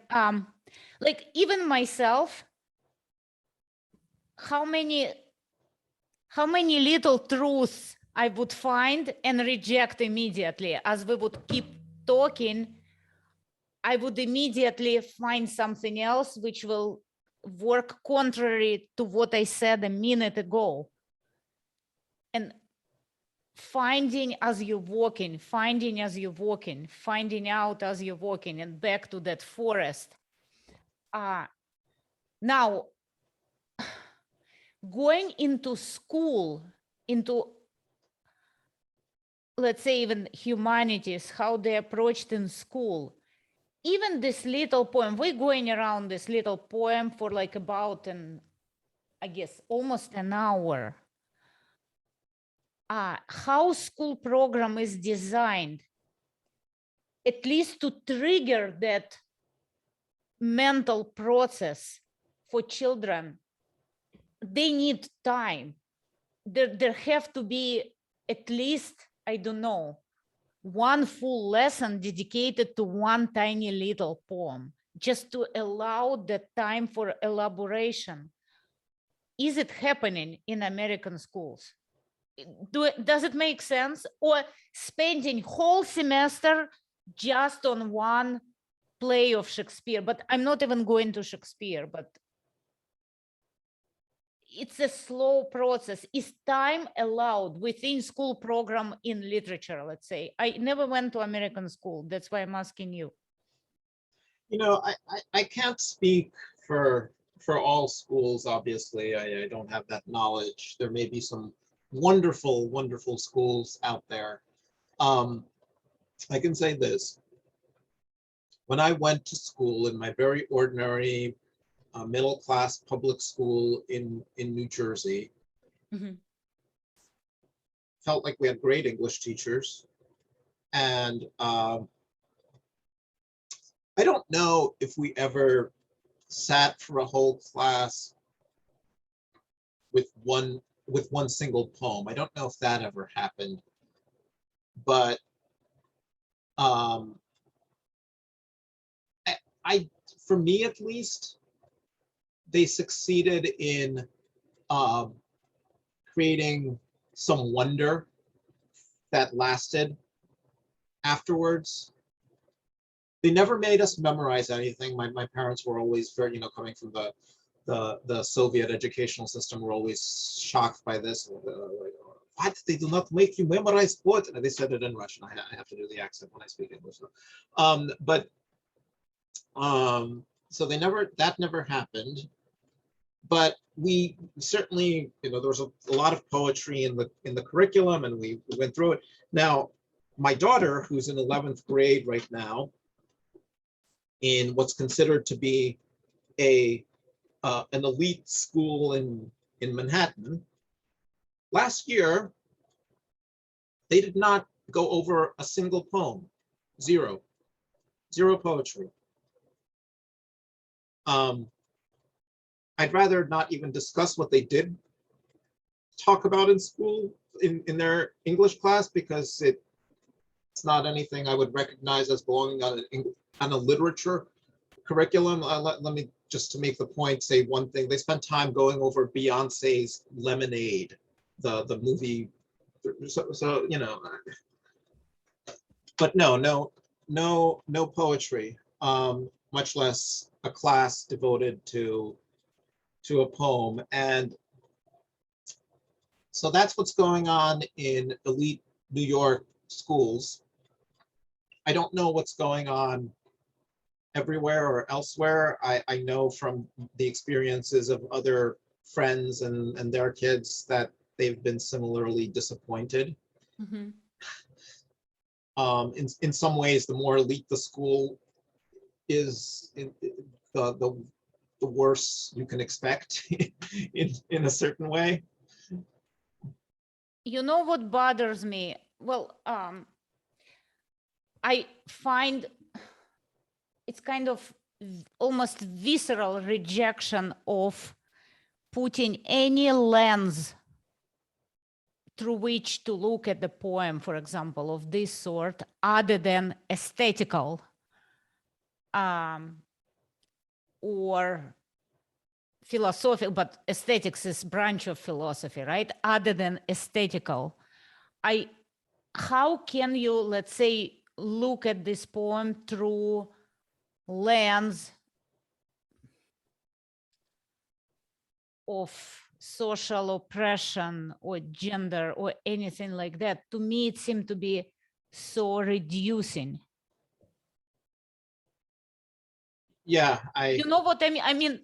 like even myself, how many little truths I would find and reject immediately. As we would keep talking, I would immediately find something else which will work contrary to what I said a minute ago. And finding as you're walking, finding as you're walking, finding out as you're walking, and back to that forest. Now, going into school, into, let's say, even humanities, how they approached in school, even this little poem, we're going around this little poem for like about I guess, almost an hour. How school program is designed, at least to trigger that mental process for children, they need time. There have to be at least, I don't know, one full lesson dedicated to one tiny little poem, just to allow the time for elaboration. Is it happening in American schools? Does it make sense? Or spending whole semester just on one play of Shakespeare? But I'm not even going to Shakespeare, but it's a slow process. Is time allowed within school program in literature, let's say? I never went to American school. That's why I'm asking you. I can't speak for all schools, obviously. I don't have that knowledge. There may be some wonderful, wonderful schools out there. I can say this. When I went to school in my very ordinary middle-class public school in New Jersey, Mm-hmm. felt like we had great English teachers. And I don't know if we ever sat for a whole class with one single poem. I don't know if that ever happened, but for me at least, they succeeded in creating some wonder that lasted afterwards. They never made us memorize anything. My parents were always very, coming from the Soviet educational system, were always shocked by this. Like, what? They do not make you memorize what? And they said it in Russian. I have to do the accent when I speak English. So that never happened. But we certainly, there was a lot of poetry in the curriculum, and we went through it. Now, my daughter, who's in 11th grade right now, in what's considered to be an elite school in Manhattan, last year, they did not go over a single poem. Zero poetry. I'd rather not even discuss what they did talk about in school in their English class, because it's not anything I would recognize as belonging on a literature curriculum. Let me, just to make the point, say one thing. They spent time going over Beyonce's Lemonade, the movie. So but no poetry, much less a class devoted to a poem. And so that's what's going on in elite New York schools. I don't know what's going on everywhere or elsewhere. I know from the experiences of other friends and their kids that they've been similarly disappointed. Mm-hmm. In some ways, the more elite the school is, the worse you can expect in a certain way. You know what bothers me? Well, I find it's kind of almost visceral rejection of putting any lens through which to look at the poem, for example, of this sort, other than aesthetical or philosophical, but aesthetics is branch of philosophy, right? Other than aesthetical. How can you, let's say, look at this poem through lens of social oppression or gender or anything like that? To me, it seemed to be so reducing. Yeah, you know what I mean? I mean,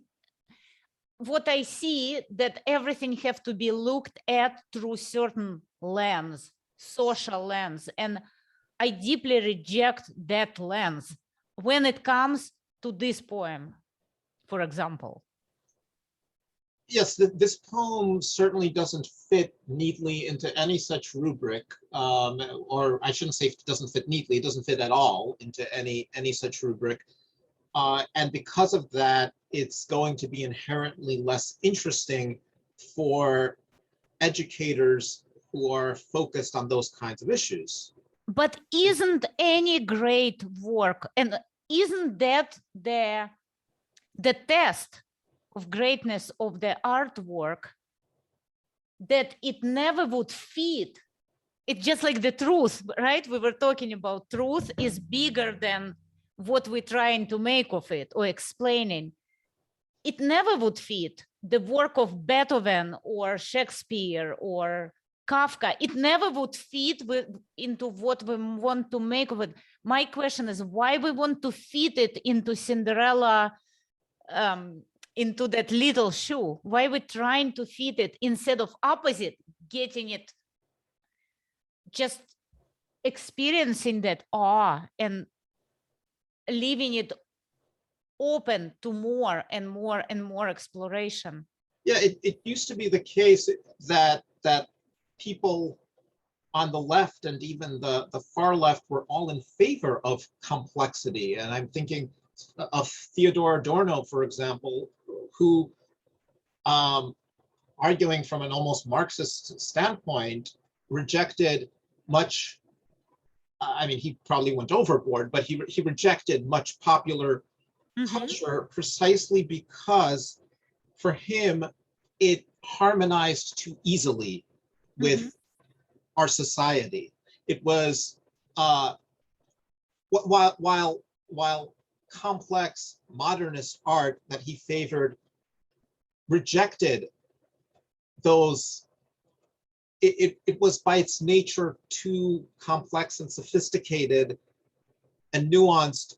what I see, that everything have to be looked at through certain lens, social lens, and I deeply reject that lens when it comes to this poem, for example. Yes, this poem certainly doesn't fit neatly into any such rubric, or I shouldn't say it doesn't fit neatly, it doesn't fit at all into any such rubric. And because of that, it's going to be inherently less interesting for educators who are focused on those kinds of issues. But isn't any great work, and isn't that the test of greatness of the artwork, that it never would fit? It's just like the truth, right? We were talking about truth is bigger than what we're trying to make of it or explaining. It never would fit the work of Beethoven or Shakespeare or Kafka. It never would fit into what we want to make of it. My question is why we want to fit it into Cinderella, into that little shoe. Why we're trying to fit it instead of opposite, getting it, just experiencing that awe and leaving it open to more and more and more exploration. Yeah, it used to be the case that people on the left and even the far left were all in favor of complexity. And I'm thinking of Theodor Adorno, for example, who, arguing from an almost Marxist standpoint, rejected much, I mean, he probably went overboard, but he rejected much popular culture precisely because for him, it harmonized too easily with our society. It was, while while complex modernist art that he favored rejected those, it was by its nature too complex and sophisticated and nuanced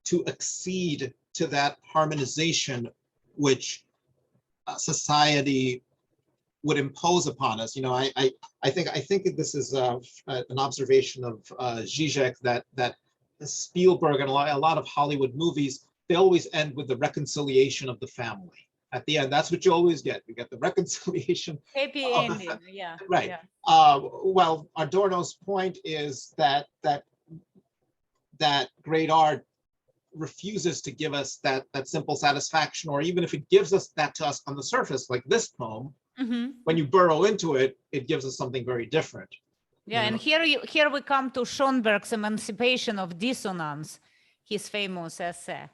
to accede to that harmonization which society would impose upon us. You know, I think this is an observation of Zizek that Spielberg and a lot of Hollywood movies, they always end with the reconciliation of the family. At the end, that's what you always get. You get the reconciliation. Happy of the ending, yeah. Right. Yeah. Well, Adorno's point is that great art refuses to give us that simple satisfaction, or even if it gives us that to us on the surface, like this poem, when you burrow into it, it gives us something very different. Yeah, and here we come to Schoenberg's Emancipation of Dissonance, his famous essay.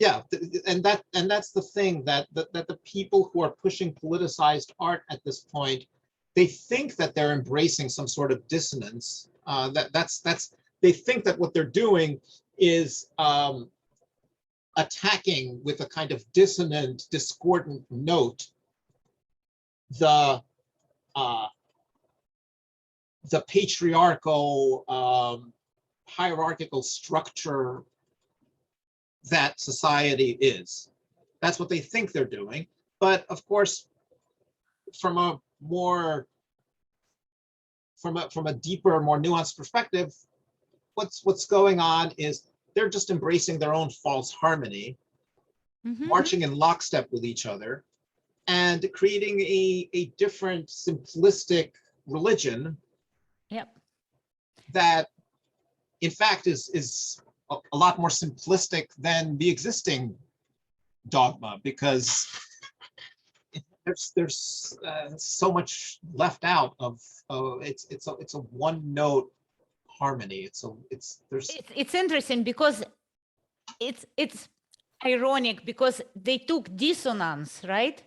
Yeah, and that's the thing, that the people who are pushing politicized art at this point, they think that they're embracing some sort of dissonance. They think that what they're doing is attacking with a kind of dissonant, discordant note the patriarchal, hierarchical structure that society is. That's what they think they're doing. But of course, from a deeper, more nuanced perspective, what's going on is they're just embracing their own false harmony, marching in lockstep with each other, and creating a different, simplistic religion. Yep. That, in fact, is a lot more simplistic than the existing dogma, because there's so much left out of it's a one note harmony. It's interesting because it's ironic, because they took dissonance, right?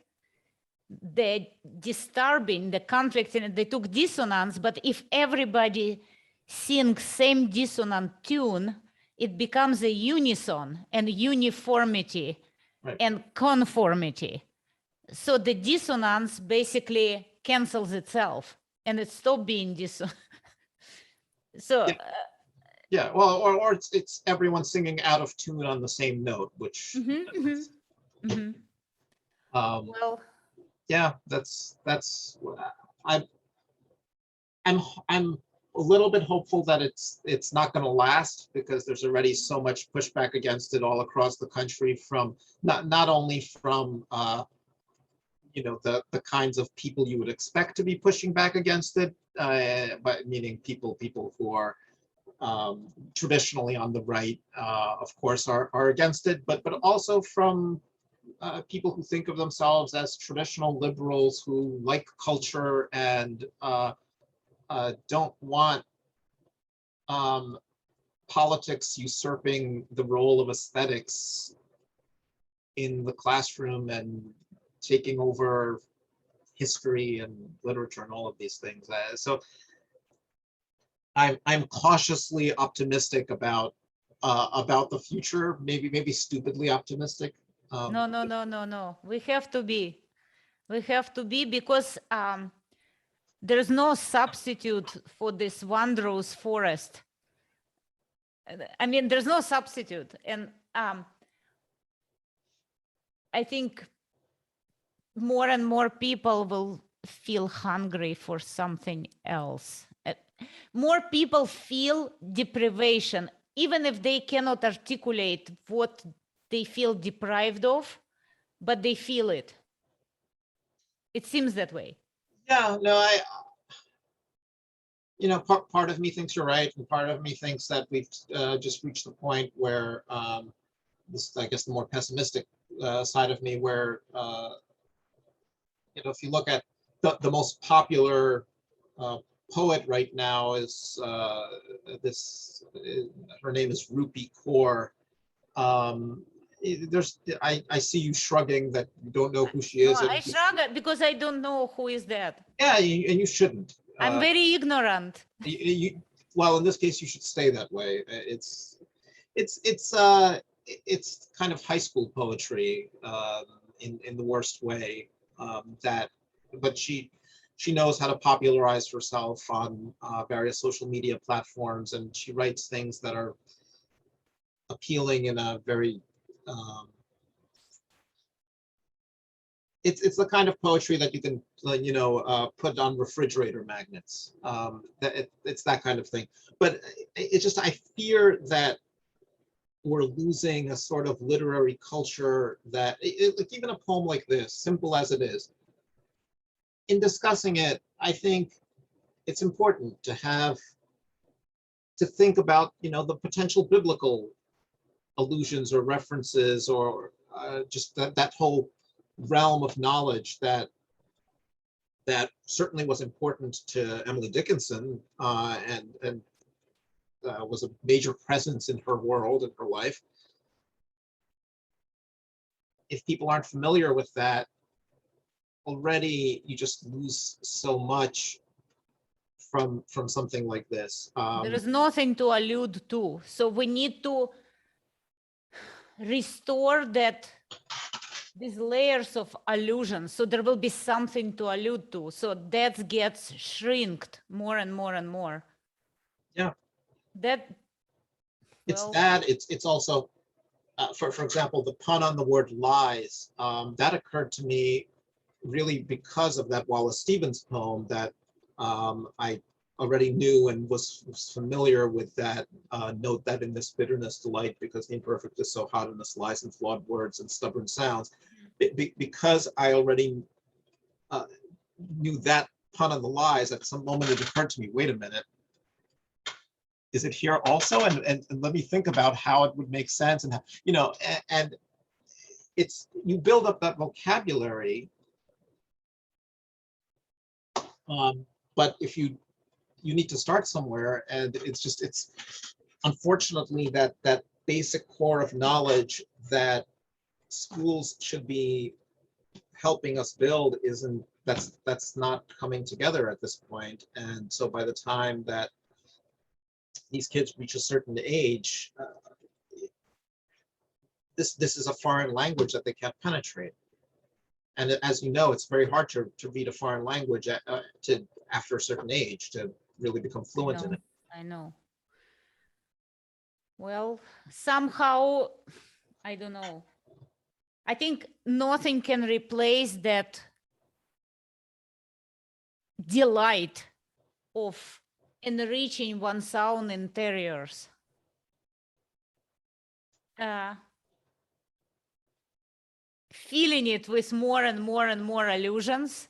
The disturbing, the conflict, and they took dissonance. But if everybody sings same dissonant tune, it becomes a unison and uniformity, right, and conformity. So the dissonance basically cancels itself and it stops being dissonant. So yeah, well, or it's everyone singing out of tune on the same note, which well, yeah, that's I'm a little bit hopeful that it's not going to last, because there's already so much pushback against it all across the country, from not only from you know, the kinds of people you would expect to be pushing back against it, but meaning people who are traditionally on the right, of course, are against it, but also from people who think of themselves as traditional liberals who like culture and don't want politics usurping the role of aesthetics in the classroom and taking over history and literature and all of these things. So I'm cautiously optimistic about the future. Maybe stupidly optimistic. No. We have to be. Because there's no substitute for this wondrous forest. I mean, there's no substitute, and I think more and more people will feel hungry for something else. More people feel deprivation, even if they cannot articulate what they feel deprived of, but they feel it. It seems that way. Yeah, no, you know, part of me thinks you're right, and part of me thinks that we've just reached the point where this, I guess, the more pessimistic side of me, where you know, if you look at the most popular poet right now is her name is Rupi Kaur. I see you shrugging that you don't know who she is. No, I shrug because I don't know who is that. Yeah, and you shouldn't. I'm very ignorant. Well, in this case, you should stay that way. it's kind of high school poetry in the worst way. But she knows how to popularize herself on various social media platforms, and she writes things that are appealing in a very it's the kind of poetry that you can put on refrigerator magnets. It's that kind of thing. But it's just, I fear that we're losing a sort of literary culture that like even a poem like this, simple as it is, in discussing it, I think it's important to think about the potential biblical allusions or references, or just that whole realm of knowledge that certainly was important to Emily Dickinson, and was a major presence in her world and her life. If people aren't familiar with that, already you just lose so much from something like this. There is nothing to allude to, so we need to restore these layers of allusion, so there will be something to allude to, so that gets shrinked more and more and more. Yeah, that it's well, that it's also for example, the pun on the word lies, that occurred to me really because of that Wallace Stevens poem that I already knew and was familiar with that note that in this bitterness delight, because the imperfect is so hot in this lies and flawed words and stubborn sounds. Because I already knew that pun on the lies, at some moment it occurred to me, wait a minute, is it here also? And let me think about how it would make sense, and and it's, you build up that vocabulary, but if you need to start somewhere, and it's unfortunately that basic core of knowledge that schools should be helping us build that's not coming together at this point. And so by the time that these kids reach a certain age, this is a foreign language that they can't penetrate. And as you know, it's very hard to read a foreign language after a certain age to really become fluent in it. I know. Well, somehow, I don't know. I think nothing can replace that delight of enriching one's own interiors. Feeling it with more and more and more allusions,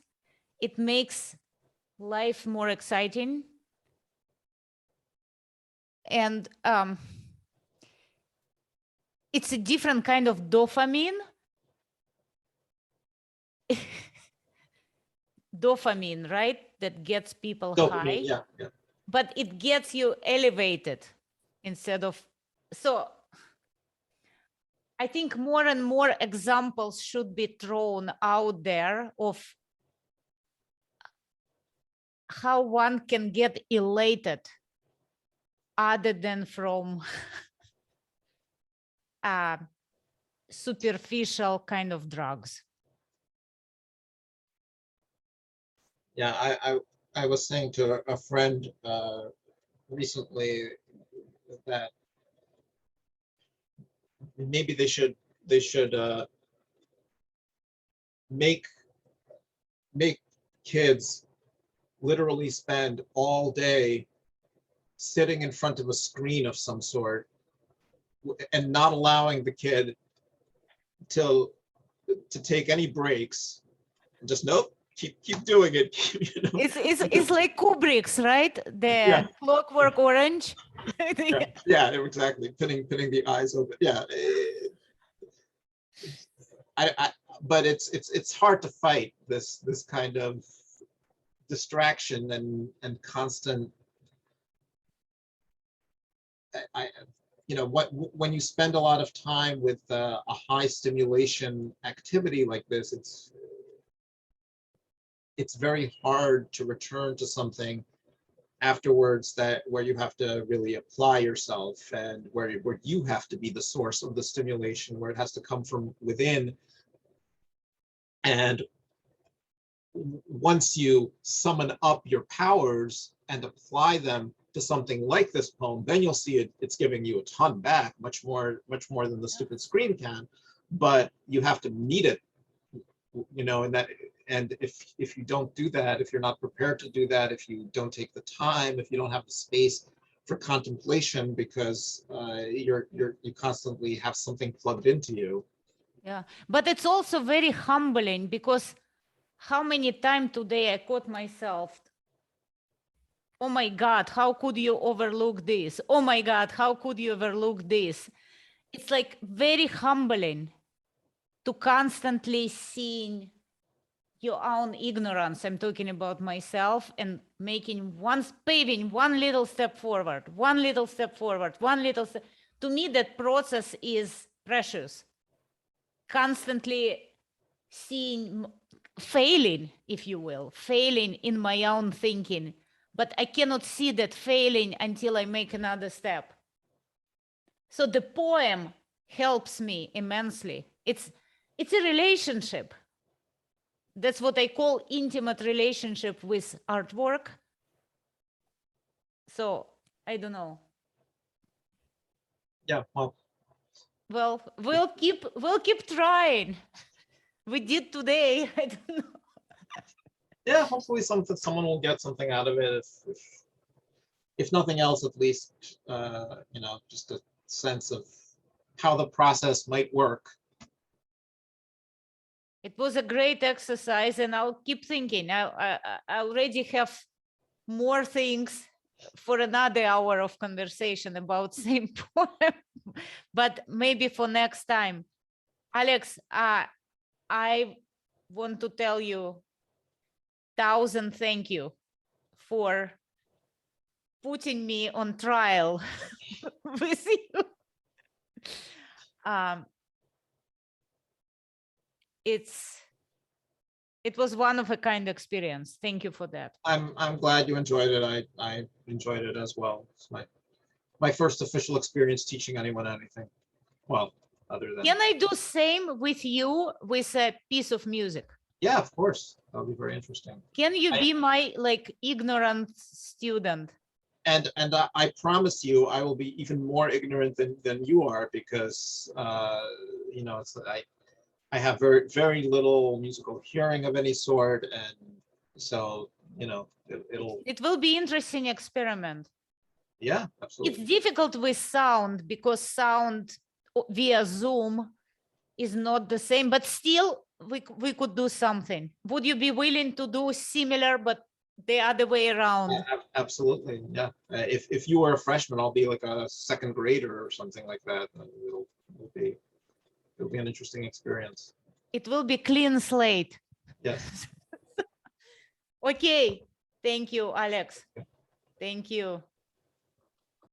it makes life more exciting. And it's a different kind of dopamine. Dopamine, right? That gets people high. Yeah. But it gets you elevated instead of, so I think more and more examples should be thrown out there of how one can get elated other than from superficial kind of drugs. Yeah, I was saying to a friend recently that maybe they should make kids literally spend all day sitting in front of a screen of some sort, and not allowing the kid to take any breaks. Just nope, keep doing it. It's like Kubrick's, right? The Clockwork Orange. Yeah, exactly. Pinning the eyes open. Yeah. But it's hard to fight this kind of distraction and constant. When you spend a lot of time with a high stimulation activity like this, it's very hard to return to something afterwards that where you have to really apply yourself and where you have to be the source of the stimulation, where it has to come from within. And once you summon up your powers and apply them to something like this poem, then you'll see it's giving you a ton back, much more than the stupid screen can. But you have to meet it, you know, and if you don't do that, if you're not prepared to do that, if you don't take the time, if you don't have the space for contemplation, because you constantly have something plugged into you. Yeah, but it's also very humbling, because how many times today I caught myself, oh my God, how could you overlook this? Oh my God, how could you overlook this? It's like very humbling to constantly seeing your own ignorance. I'm talking about myself, and paving one little step forward, one little step forward, one little step. To me, that process is precious. Constantly failing, if you will, failing in my own thinking, but I cannot see that failing until I make another step. So the poem helps me immensely. It's a relationship. That's what I call intimate relationship with artwork. So I don't know. Yeah, Well, we'll keep trying. We did today. I don't know. yeah, hopefully someone will get something out of it. If nothing else, at least you know, just a sense of how the process might work. It was a great exercise, and I'll keep thinking. I already have more things for another hour of conversation about same poem, but maybe for next time. Alex, I want to tell you 1,000 thank you for putting me on trial with you. It was one of a kind experience. Thank you for that. I'm glad you enjoyed it. I enjoyed it as well. It's my first official experience teaching anyone anything. Well, other than. Can I do same with you with a piece of music? Yeah, of course. That'll be very interesting. Can you be my like ignorant student? And I promise you, I will be even more ignorant than you are, because you know, it's I have very little musical hearing of any sort, and so, you know, it will be interesting experiment. Yeah, absolutely. It's difficult with sound, because sound via Zoom is not the same, but still we could do something. Would you be willing to do similar but the other way around? Absolutely, yeah. If you were a freshman, I'll be like a second grader or something like that. It'll be an interesting experience. It will be clean slate. Yes. Okay. Thank you, Alex. Thank you.